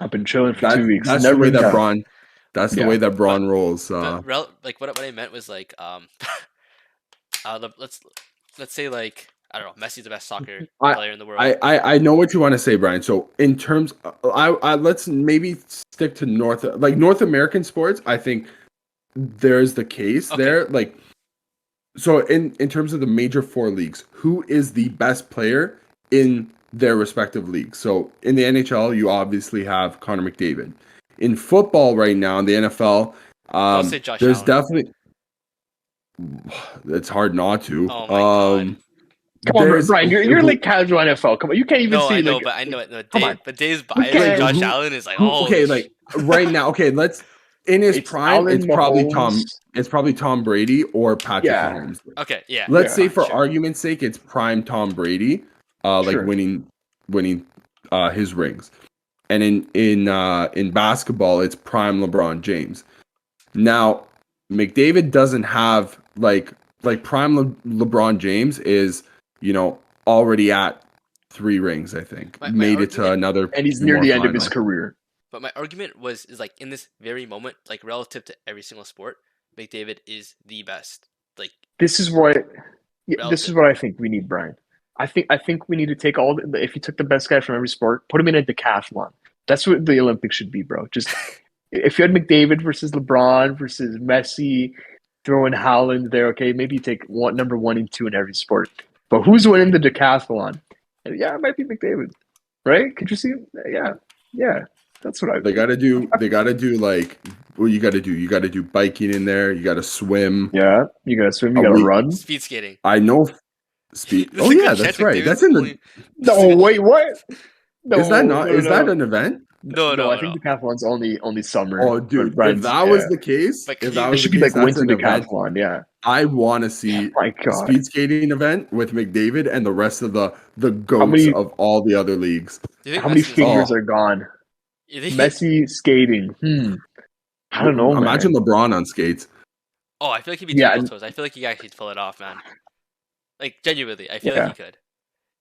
I've been chilling for 2 weeks. That's the way that Bron. That's the way that Bron rolls. Like what I meant was like let's say like I don't know, Messi's the best soccer player in the world. I know what you want to say, Brian. So in terms, let's maybe stick to North American sports. I think there's the case there. Like, so in terms of the major 4 leagues, who is the best player in their respective leagues? So in the NHL, you obviously have Connor McDavid. In football right now, in the NFL, I'll say Josh there's Allen. Definitely. It's hard not to. Oh my God. Come on, Brian. You're like casual NFL. Come on, you can't even see. I know, but I know it. No, but Dave's bias. Like Josh Allen is like, like right now. Okay, let's in his prime. It's probably Tom. It's probably Tom Brady or Patrick Mahomes. Okay, yeah. Let's say for argument's sake, it's prime Tom Brady, winning his rings, and in basketball, it's prime LeBron James. Now, McDavid doesn't have like prime LeBron James is. already at 3 rings, I think. My Made it to argument, another And he's few near more the end of his finals. career. but my argument is like in this very moment, like relative to every single sport, McDavid is the best. Like This is what this is relative. what I think we need, Brian. I think we need to take if you took the best guy from every sport, put him in a decathlon. That's what the Olympics should be, bro. Just if you had McDavid versus LeBron versus Messi, throw in Haaland there, okay, maybe you take number 1 and 2 in every sport. But who's winning the decathlon? And yeah, it might be McDavid, right? Could you see him? Yeah. That's what I They gotta do like what you gotta do. You gotta do biking in there, you gotta swim. Yeah, you gotta swim, you gotta run. Speed skating. I know speed. There's Oh a good yeah, chance that's right. McDavid's That's in the only- No, wait, what? No, is that not no, is that no. an event? No, I think decathlon's only summer. Oh dude, But if that was the case, Like, if you- that it was should the be case, like that's winter an event. decathlon, yeah. I want to see My a God. speed skating event with McDavid and the rest of the goats many- of all the other leagues. Do you think How many Messi is- fingers Oh. are gone? you think- Messi skating. I don't know, Imagine man. LeBron on skates. Oh, I feel like he'd be Yeah, table toes. I feel like he actually pull it off, man. Like genuinely, I feel Yeah. like he could.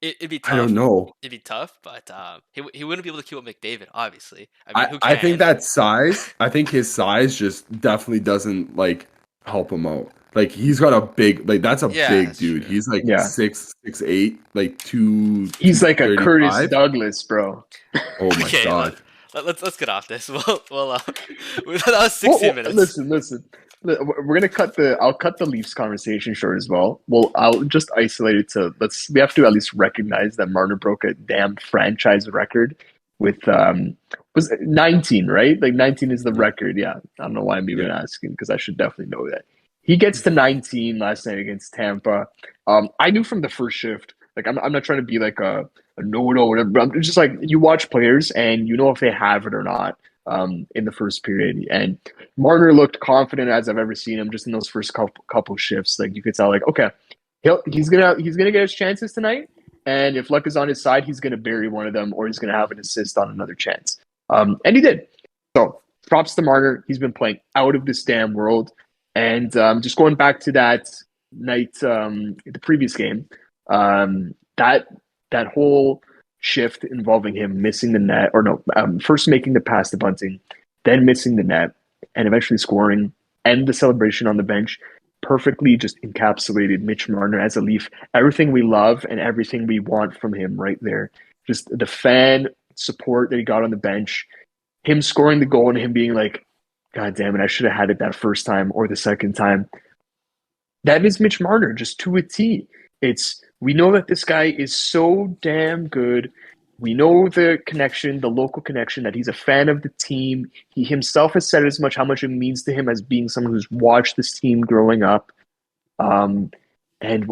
It'd be tough. I don't know. It'd be tough, but he wouldn't be able to keep up McDavid, obviously. I mean, who I can? think that size. I think his size just definitely doesn't like help him out. Like he's got a big, like that's a Yeah, big that's dude. true. He's like Yeah. 6'8", like 2. He's like a 235. Curtis Douglas, bro. Oh my Okay, god. let's get off this. Well, that was 16 minutes. Listen. We're gonna I'll cut the Leafs conversation short as well. Well, I'll just isolate it to we have to at least recognize that Marner broke a damn franchise record with was it 19, right? Like 19 is the record. Yeah. I don't know why I'm even asking because I should definitely know that. He gets to 19 last night against Tampa. I knew from the first shift. Like I'm not trying to be like a know-it-all, whatever. But I'm just like you watch players and you know if they have it or not in the first period. And Marner looked confident as I've ever seen him just in those first couple shifts. Like you could tell, like okay, he's gonna get his chances tonight. And if luck is on his side, he's gonna bury one of them or he's gonna have an assist on another chance. And he did. So props to Marner. He's been playing out of this damn world. And just going back to that night, the previous game, that whole shift involving him missing the net, or no, first making the pass to Bunting, then missing the net, and eventually scoring, and the celebration on the bench, perfectly just encapsulated Mitch Marner as a Leaf. Everything we love and everything we want from him right there. Just the fan support that he got on the bench, him scoring the goal and him being like, God damn it, I should have had it that first time or the second time. That is Mitch Marner, just to a T. We know that this guy is so damn good. We know the connection, the local connection, that he's a fan of the team. He himself has said as much how much it means to him as being someone who's watched this team growing up. And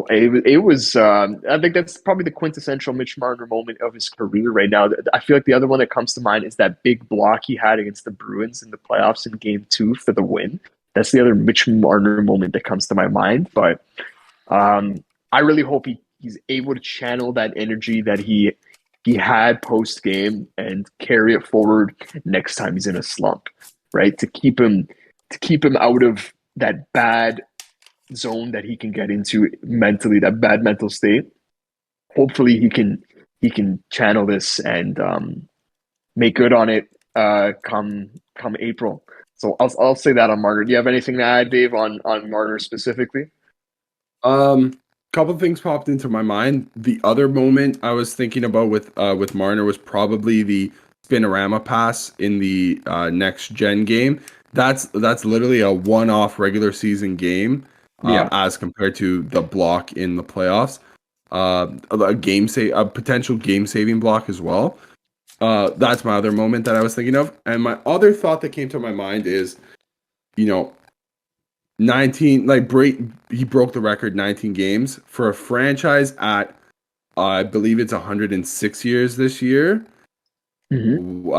it was, I think that's probably the quintessential Mitch Marner moment of his career right now. I feel like the other one that comes to mind is that big block he had against the Bruins in the playoffs in Game 2 for the win. That's the other Mitch Marner moment that comes to my mind. But I really hope he's able to channel that energy that he had post game and carry it forward next time he's in a slump, right? To keep him out of that bad zone that he can get into mentally, that bad mental state. Hopefully he can channel this and make good on it come April. So I'll say that on Marner. Do you have anything to add, Dave, on Marner specifically? Couple things popped into my mind. The other moment I was thinking about with Marner was probably the spinorama pass in the next gen game. That's literally a one-off regular season game. As compared to the block in the playoffs, a potential game-saving block as well. That's my other moment that I was thinking of, and my other thought that came to my mind is, 19, he broke the record 19 games for a franchise at, I believe it's 106 years this year. Mm-hmm.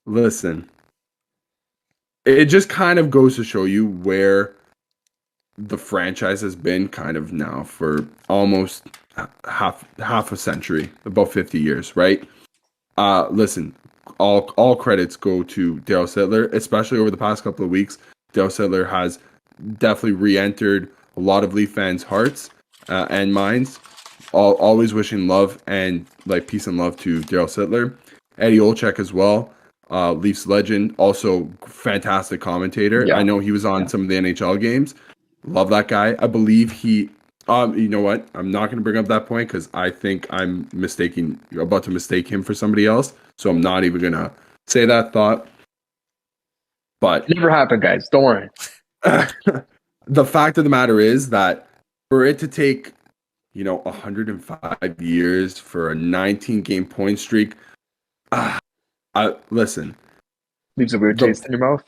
Listen, it just kind of goes to show you where the franchise has been kind of now for almost half a century, about 50 years, right? Listen, all credits go to Dale Sittler, especially over the past couple of weeks. Dale Sittler has definitely re-entered a lot of Leaf fans' hearts and minds. always wishing love and like peace and love to Daryl Sittler, Eddie Olczyk as well. Leafs legend, also fantastic commentator. Yeah. I know he was on some of the NHL games. Love that guy. I believe he. You know what? I'm not going to bring up that point because I think I'm about to mistake him for somebody else. So I'm not even going to say that thought. But It never happened, guys. Don't worry. The fact of the matter is that for it to take, 105 years for a 19-game point streak, listen. Leaves a weird taste in your mouth.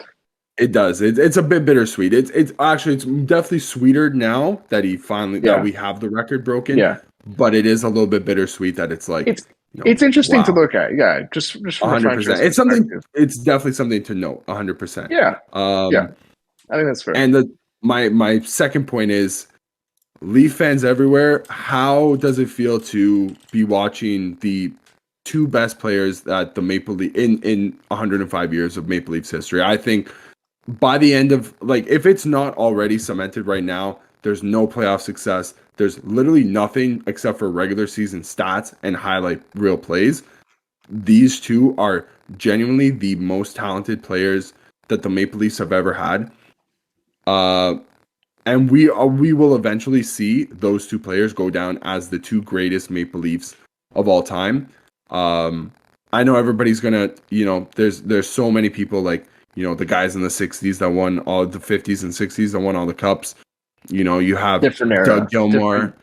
It does. It's a bit bittersweet. It's definitely sweeter now that that we have the record broken. Yeah. But it is a little bit bittersweet that it's like it's interesting to look at. Yeah, just from 100%. It's something. It's definitely something to note. 100%. Yeah. Yeah. I think that's fair. And my second point is, Leaf fans everywhere, how does it feel to be watching the two best players that the Maple Leaf in 105 years of Maple Leafs history? I think by the end of, like, if it's not already cemented right now, there's no playoff success. There's literally nothing except for regular season stats and highlight real plays. These two are genuinely the most talented players that the Maple Leafs have ever had. And we will eventually see those two players go down as the two greatest Maple Leafs of all time. I know everybody's gonna, there's so many people like, the guys in the 60s that won all the 50s and 60s that won all the cups. You have different era. Doug Gilmour,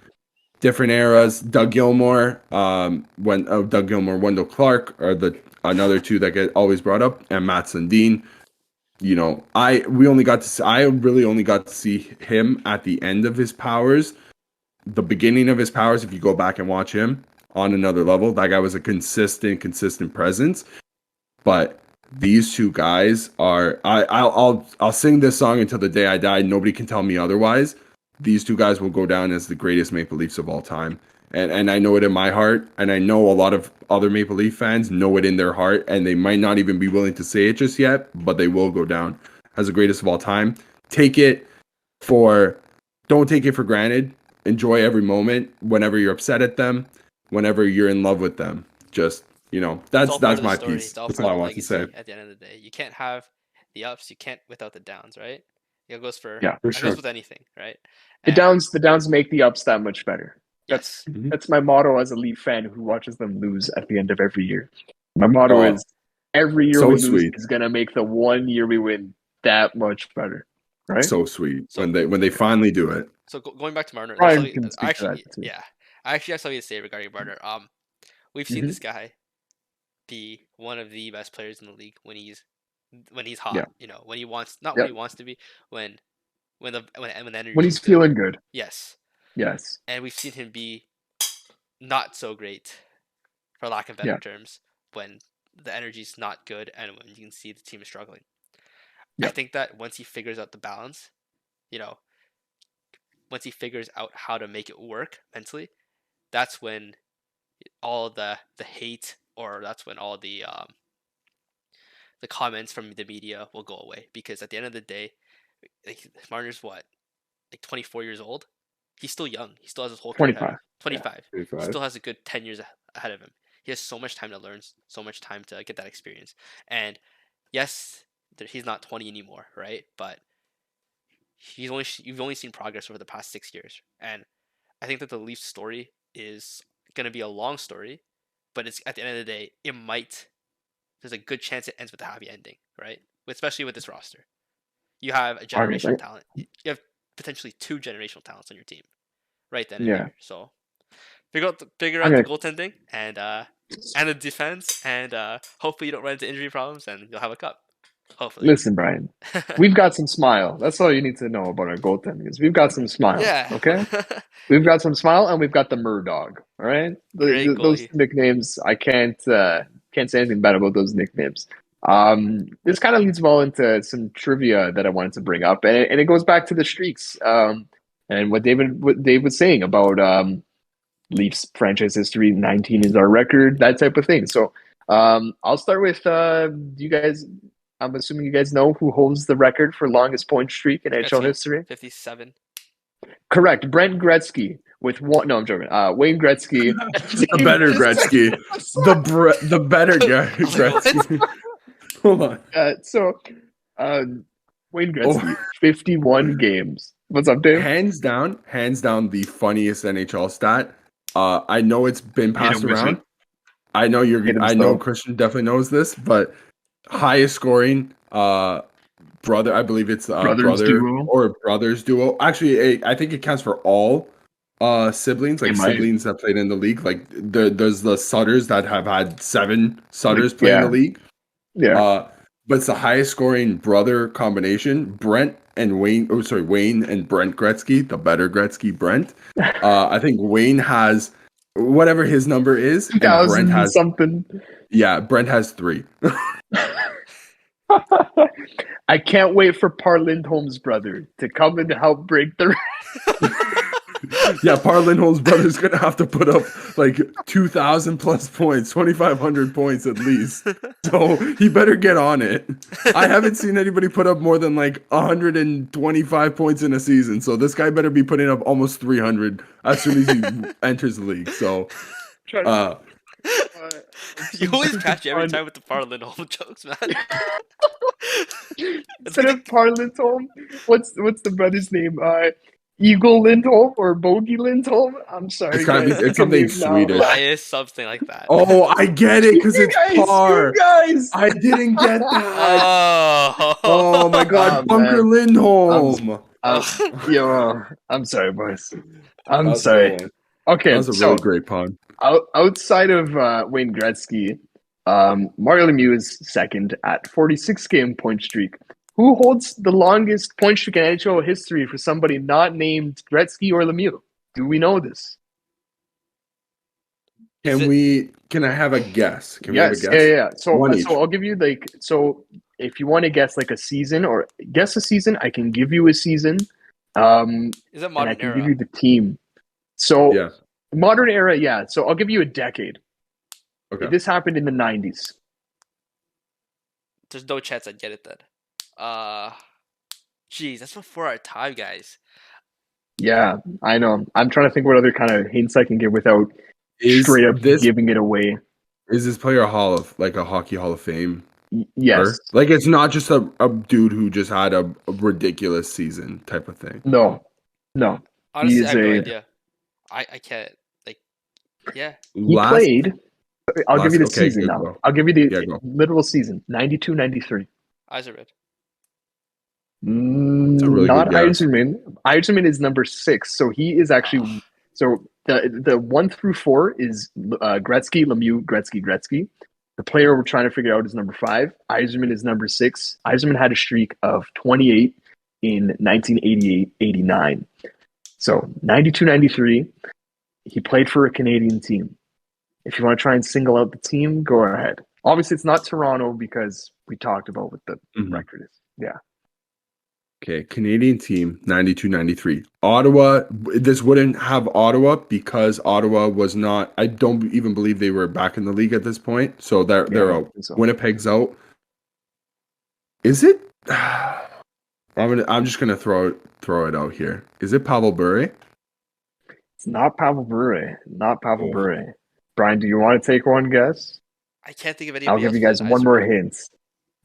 different eras. Doug Gilmour, Wendell Clark are the another two that get always brought up, and Matt Sundin. I really only got to see him at the end of his powers. The beginning of his powers, if you go back and watch him on another level, that guy was a consistent presence. But these two guys are, I'll sing this song until the day I die. Nobody can tell me otherwise. These two guys will go down as the greatest Maple Leafs of all time. And I know it in my heart, and I know a lot of other Maple Leaf fans know it in their heart, and they might not even be willing to say it just yet, but they will go down as the greatest of all time. Don't take it for granted. Enjoy every moment. Whenever you're upset at them, whenever you're in love with them, just that's my piece. That's all I want to say. At the end of the day, you can't have the ups, you can't without the downs, right? It goes for sure. It goes with anything, right? The downs make the ups that much better. Yes. That's my motto as a Leaf fan who watches them lose at the end of every year. My motto is every year we lose is gonna make the 1 year we win that much better. Right? So sweet when they finally do it. So going back to Marner, I actually have something to say regarding Marner. We've seen this guy be one of the best players in the league when he's hot. Yeah. When he wants when he wants to be, when the energy. When he's feeling good. Yes. Yes. And we've seen him be not so great, for lack of better terms, when the energy's not good and when you can see the team is struggling. I think that once he figures out the balance, once he figures out how to make it work mentally, that's when all the hate, or that's when all the comments from the media will go away. Because at the end of the day, Marner's 24 years old. He's still young. He still has his whole career 25. He still has a good 10 years ahead of him. He has so much time to learn, so much time to get that experience. And yes, he's not 20 anymore, right? But you've only seen progress over the past 6 years. And I think that the Leafs story is going to be a long story, but it's at the end of the day, there's a good chance it ends with a happy ending, right? Especially with this roster. You have a generational talent. You have potentially 2 generational talents on your team, right then and there. So figure out the goaltending and the defense, and hopefully you don't run into injury problems, and you'll have a cup. Hopefully. Listen, Brian, we've got some smile. That's all you need to know about our goaltending is we've got some smile. Yeah. Okay. We've got some smile, and we've got the Murdog. All right. Those nicknames, I can't say anything bad about those nicknames. This kind of leads well into some trivia that I wanted to bring up, and it goes back to the streaks, and what Dave was saying about Leafs franchise history. 19 is our record, that type of thing. So I'll start with you guys. I'm assuming you guys know who holds the record for longest point streak in NHL history. 57. Correct. Brent Gretzky with one. No, I'm joking. Wayne Gretzky. The better Gretzky. The better Gretzky. Hold on. Wayne Gretzky, 51 games. What's up, Dave? Hands down, the funniest NHL stat. I know it's been passed around. I know Christian definitely knows this, but highest scoring brother, I believe it's brothers duo. Actually, I think it counts for all siblings, like siblings that played in the league. Like there's the Sutters that have had 7 Sutters play in the league. Yeah. But it's the highest scoring brother combination. Wayne and Brent Gretzky, the better Gretzky, Brent. I think Wayne has whatever his number is. 2000 Brent has something. Yeah, Brent has 3. I can't wait for Par Lindholm's brother to come and help break the. Yeah, Par Lindholm's brother's gonna have to put up like 2,000 plus points, 2,500 points at least. So he better get on it. I haven't seen anybody put up more than like 125 points in a season. So this guy better be putting up almost 300 as soon as he enters the league. So, you always catch you every time with the Par Lindholm jokes, man. Instead of Par Lindholm, what's the brother's name? Eagle Lindholm or Bogey Lindholm? I'm sorry. It's something Swedish. It's something like that. Oh, I get it because it's Par. Guys. I didn't get that. Oh my God, Bunker Lindholm. I'm sorry, boys. I'm sorry. Okay, that was a really great pun. Outside of Wayne Gretzky, Mario Lemieux is second at 46-game point streak. Who holds the longest point streak in NHL history for somebody not named Gretzky or Lemieux? Do we know this? Can I have a guess? Can we have a guess? Yeah. So I'll give you if you want to guess like a season or guess a season, I can give you a season. Is that modern I can era? give you the team. So modern era, yeah. So I'll give you a decade. Okay. This happened in the 90s. There's no chance I'd get it then. Jeez, that's before our time, guys. Yeah, I know. I'm trying to think what other kind of hints I can give without straight up giving it away. Is this player a hockey Hall of Fame? Yes. Like it's not just a dude who just had a ridiculous season type of thing. No. Honestly, I have no idea. I can't yeah. He played. I'll give you the season now. Go. I'll give you the literal season. 92-93. Yzerman. Not Yzerman. Yzerman is number 6, so he is actually so the 1 through 4 is Gretzky, Lemieux, Gretzky. The player we're trying to figure out is number 5. Yzerman is number 6. Yzerman had a streak of 28 in 1988-89. So 92-93, he played for a Canadian team. If you want to try and single out the team, go ahead. Obviously, it's not Toronto because we talked about what the record is. Yeah. Okay, Canadian team, 92-93. Ottawa, this wouldn't have Ottawa because Ottawa was not, I don't even believe they were back in the league at this point. So they're out. So. Winnipeg's out. Is it? I'm just gonna throw it out here. Is it Pavel Bure? It's not Pavel Bure. Bure. Bryan, do you want to take one guess? I can't think of any. I'll give you guys one more hint.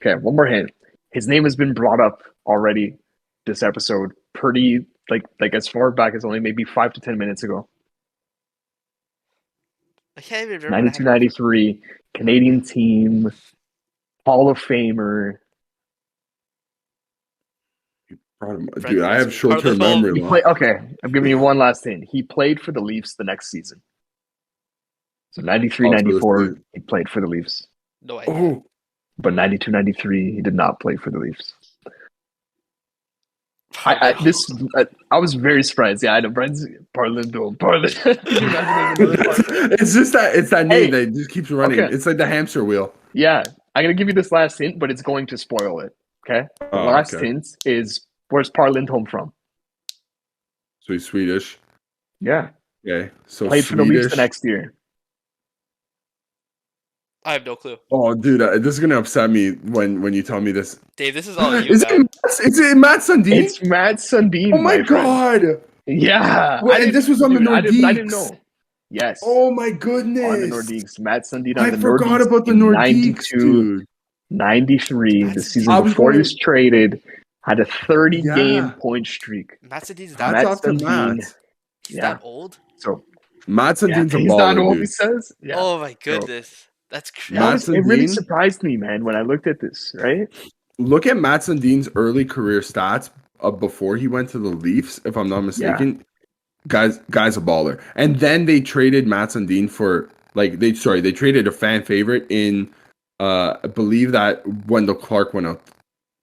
Okay, one more hint. His name has been brought up already this episode pretty like as far back as only maybe 5 to 10 minutes ago. I can't even remember. 92-93 Canadian team, Hall of Famer. Dude, I have short-term memory. Okay, I'm giving you one last hint. He played for the Leafs the next season. So 93-94, he played for the Leafs. No idea. But 92-93, he did not play for the Leafs. I was very surprised. Yeah, I know Brent's Parlindo. It's just that name that just keeps running. Okay. It's like the hamster wheel. Yeah, I'm gonna give you this last hint, but it's going to spoil it. Okay. The last hint is where's Par Lindholm from? So he's Swedish. Yeah. Okay. So played for the Leafs the next year. I have no clue. Oh, dude, this is gonna upset me when you tell me this. Dave, this is all you. Is it Matt Sundin? It's Matt Sundin. Oh my god! Yeah. Wait, and this was on the I didn't Nordiques. know. Yes. Oh my On the goodness. Nordiques. Matt Sundin on I the forgot Nordiques about the in Nordiques, 92, dude. 93, the Matt season I was before he going. was traded, had a 30-game Yeah. point streak. Matt Sundin's Hats that Matt off to Sundin, Matt. he's yeah. that old? So Matt yeah, Sundin's a he's not baller, old. He dude. says, yeah. Oh my So goodness, that's Matt crazy. it really Sundin. surprised me, man, when I looked at this. Right? Look at Matt Sundin's early career stats before he went to the Leafs, if I'm not Yeah. mistaken. Guy's a baller. And then they traded Matt Sundin for they traded a fan favorite in I believe that Wendell Clark went out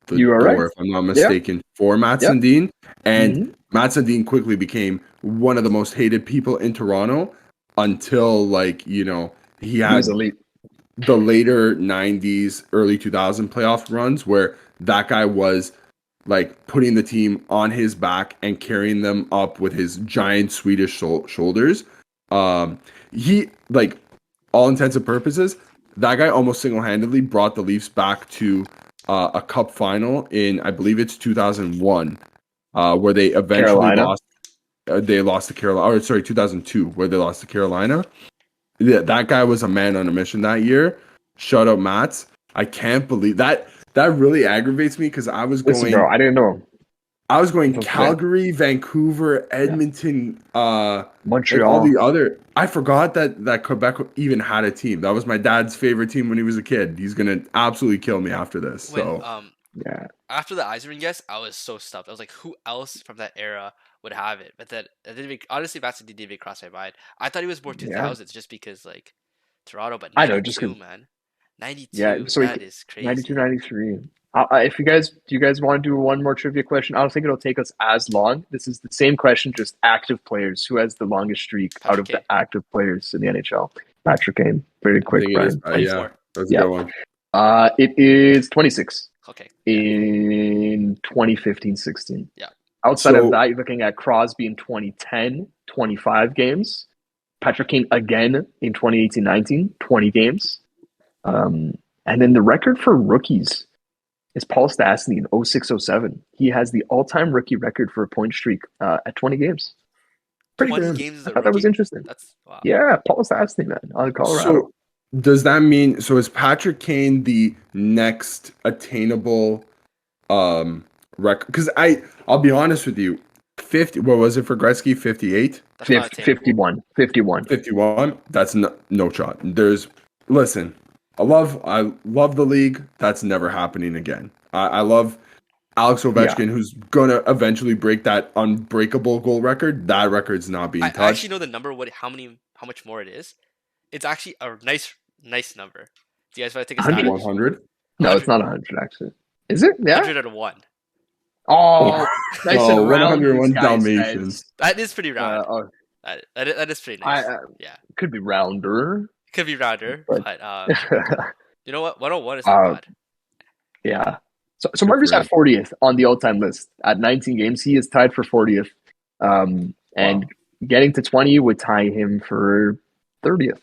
the You are door, right. if I'm not Yeah. mistaken, for Matt Yep. Sundin. And Mhm. Matt Sundin quickly became one of the most hated people in Toronto until he He had was elite. the later 90s, early 2000 playoff runs where that guy was like putting the team on his back and carrying them up with his giant Swedish shoulders. He, like, all intents and purposes, that guy almost single-handedly brought the Leafs back to a cup final in, I believe it's 2001, where they eventually Carolina. lost. They lost to Carolina, or sorry, 2002, where they lost to Carolina. Yeah, that guy was a man on a mission that year. Shout out Mats. I can't believe that. That really aggravates me because I was Listen, going. bro, I didn't know. Until today. Calgary, Vancouver, Edmonton, and all Montreal. the other. I forgot that Quebec even had a team. That was my dad's favorite team when he was a kid. He's gonna absolutely kill me after this. When So Yeah. after the Yzerman guess, I was so stumped. I was like, who else from that era would have it? But then it didn't even, honestly, Matt Sundin didn't even cross my mind. I thought he was more 2000s just because like Toronto, but I know, just 92, 'cause- man, 92. Yeah, so That is crazy. 92, 93. If do you guys want to do one more trivia question? I don't think it'll take us as long. This is the same question, just active players. Who has the longest streak out of the active players in the NHL? Patrick Kane. Very quick, Brian. 24. That's a good one. It is 26. Okay. In 2015-16. Yeah. Outside of that, you're looking at Crosby in 2010, 25 games. Patrick Kane again in 2018-19, 20 games. And then the record for rookies is Paul Stastny in 06-07. He has the all-time rookie record for a point streak at 20 games. Pretty 20 good. games as a I thought that was rookie? interesting. That's wow. Yeah, Paul Stastny, man, on Colorado. So does that mean is Patrick Kane the next attainable record? Because I'll be honest with you, 50. What was it for Gretzky? 58. 51. 51. That's no shot. Listen. I love the league. That's never happening again. I love Alex Ovechkin, who's gonna eventually break that unbreakable goal record. That record's not being touched. I actually know the number. How much more it is? It's actually a nice number. Do you guys want to take a stab? 100? No, it's not 100 actually. Is it? Yeah. 101. Oh, nice and round. 101 Dalmatians. That is pretty round. That is pretty nice. Yeah. Could be rounder. Could be rounder, but you know what? 101 is not bad. Yeah. So Marner's at 40th on the all-time list. At 19 games, he is tied for 40th. And getting to 20 would tie him for 30th.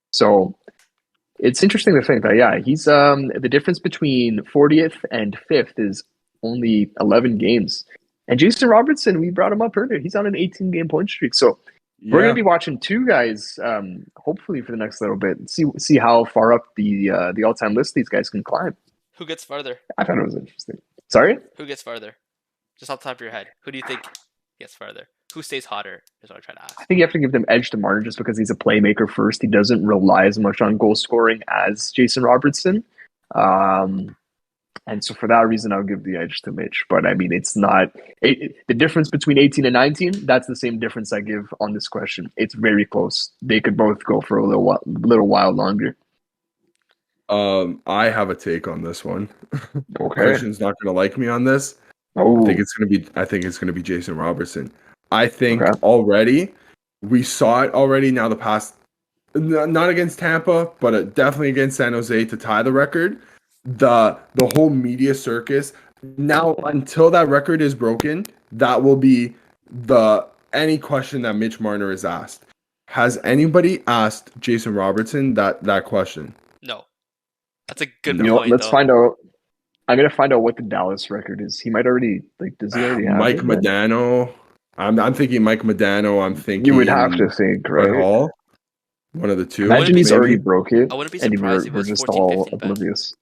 So it's interesting to think that, he's the difference between 40th and 5th is only 11 games. And Jason Robertson, we brought him up earlier. He's on an 18-game point streak. So we're going to be watching two guys, hopefully for the next little bit, see how far up the all-time list these guys can climb. Who gets farther? I thought it was interesting. Sorry? Who gets farther? Just off the top of your head, who do you think gets farther? Who stays hotter? Is what I'm trying to ask. I think you have to give them edge to Marner just because he's a playmaker first. He doesn't rely as much on goal scoring as Jason Robertson. And so for that reason, I'll give the edge to Mitch. But I mean, it's not the difference between 18 and 19. That's the same difference I give on this question. It's very close. They could both go for a little while longer. I have a take on this one. Okay. Christian's not going to like me on this. Oh. I think it's going to be Jason Robertson. I think already we saw it already. Now the past, not against Tampa, but definitely against San Jose to tie the record. The whole media circus. Now, until that record is broken, that will be any question that Mitch Marner is asked. Has anybody asked Jason Robertson that question? No. That's a good point. Let's find out. I'm gonna find out what the Dallas record is. He might already does he already have Mike it? Modano. I'm thinking Mike Modano. I'm thinking You would have to think, Fred right? Hall. One of the two. Imagine he's maybe. already broke it, I wouldn't be and surprised if it we're was just 14, all 15 Ben. oblivious.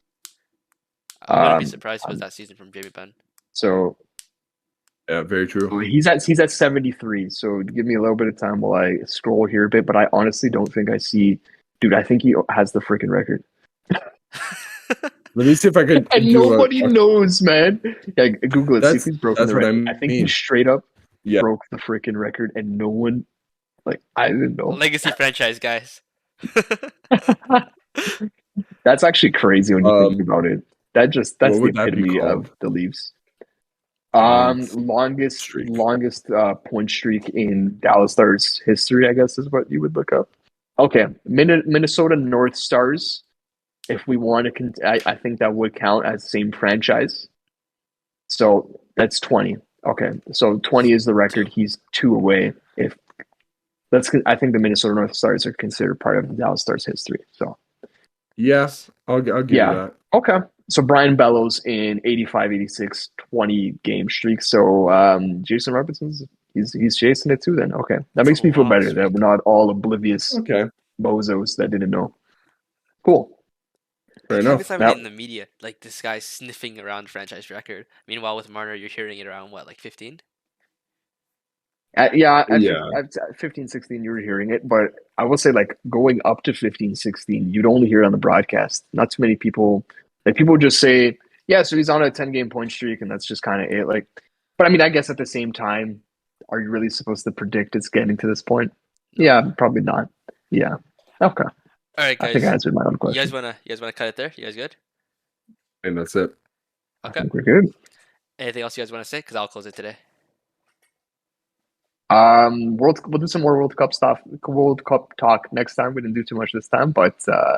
I wouldn't be Um, surprised if it was that season from Jamie Benn. So Yeah, very true. he's at 73. So give me a little bit of time while I scroll here a bit. But I honestly don't think I see. Dude, I think he has the freaking record. Let me see if I could. And do nobody knows, man. Yeah, Google it. See if he's broken that's the what record. I I think mean. he straight up Yeah. broke the freaking record, and no one, like, I didn't know. Legacy franchise, guys. That's actually crazy when you think about it. That's what the would that be epitome called? of the Leafs. Points Longest streak. point streak in Dallas Stars history, I guess, is what you would look up. Okay, Minnesota North Stars. If we want to, I think that would count as same franchise. So that's 20. Okay, so 20 is the record. He's 2 away. I think the Minnesota North Stars are considered part of the Dallas Stars history. So Yes, I'll give you that. Okay. So Brian Bellows in 85, 86, 20 game streak. So Jason Robertson's he's chasing it too then. Okay. That makes me feel better that we're not all oblivious bozos that didn't know. Cool. Fair I enough. guess I haven't in the media, like this guy sniffing around the franchise record. Meanwhile, with Marner, you're hearing it around what, like 15? At 15, 16, you were hearing it, but I will say, like, going up to 15, 16, you'd only hear it on the broadcast. Not too many people, like, people would just say, yeah, so he's on a 10-game point streak, and that's just kind of it. Like, but I mean, I guess at the same time, are you really supposed to predict it's getting to this point? No. Yeah, probably not. Yeah. Okay. All right, guys. I think I answered my own question. You guys wanna cut it there? You guys good? And that's it. Okay. I think we're good. Anything else you guys want to say? Because I'll close it today. We'll do some more World Cup stuff. World Cup talk next time. We didn't do too much this time, but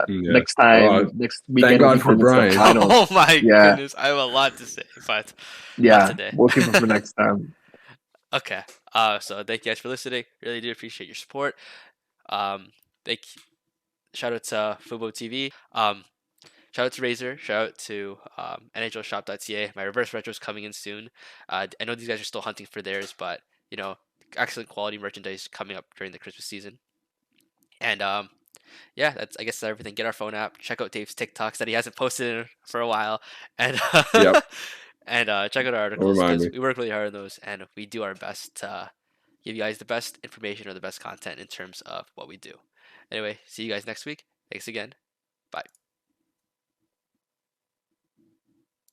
next time, next weekend. Thank God for Bryan. Oh my goodness, I have a lot to say, but not today. We'll keep it for next time. Okay. So thank you guys for listening. Really do appreciate your support. Shout out to Fubo TV. Shout out to Razor. Shout out to NHL Shop.ca. My reverse retro is coming in soon. I know these guys are still hunting for theirs, but excellent quality merchandise coming up during the Christmas season. And I guess that's everything. Get our phone app. Check out Dave's TikToks that he hasn't posted in for a while, and and check out our articles because we work really hard on those, and we do our best to give you guys the best information or the best content in terms of what we do. Anyway, see you guys next week. Thanks again. Bye.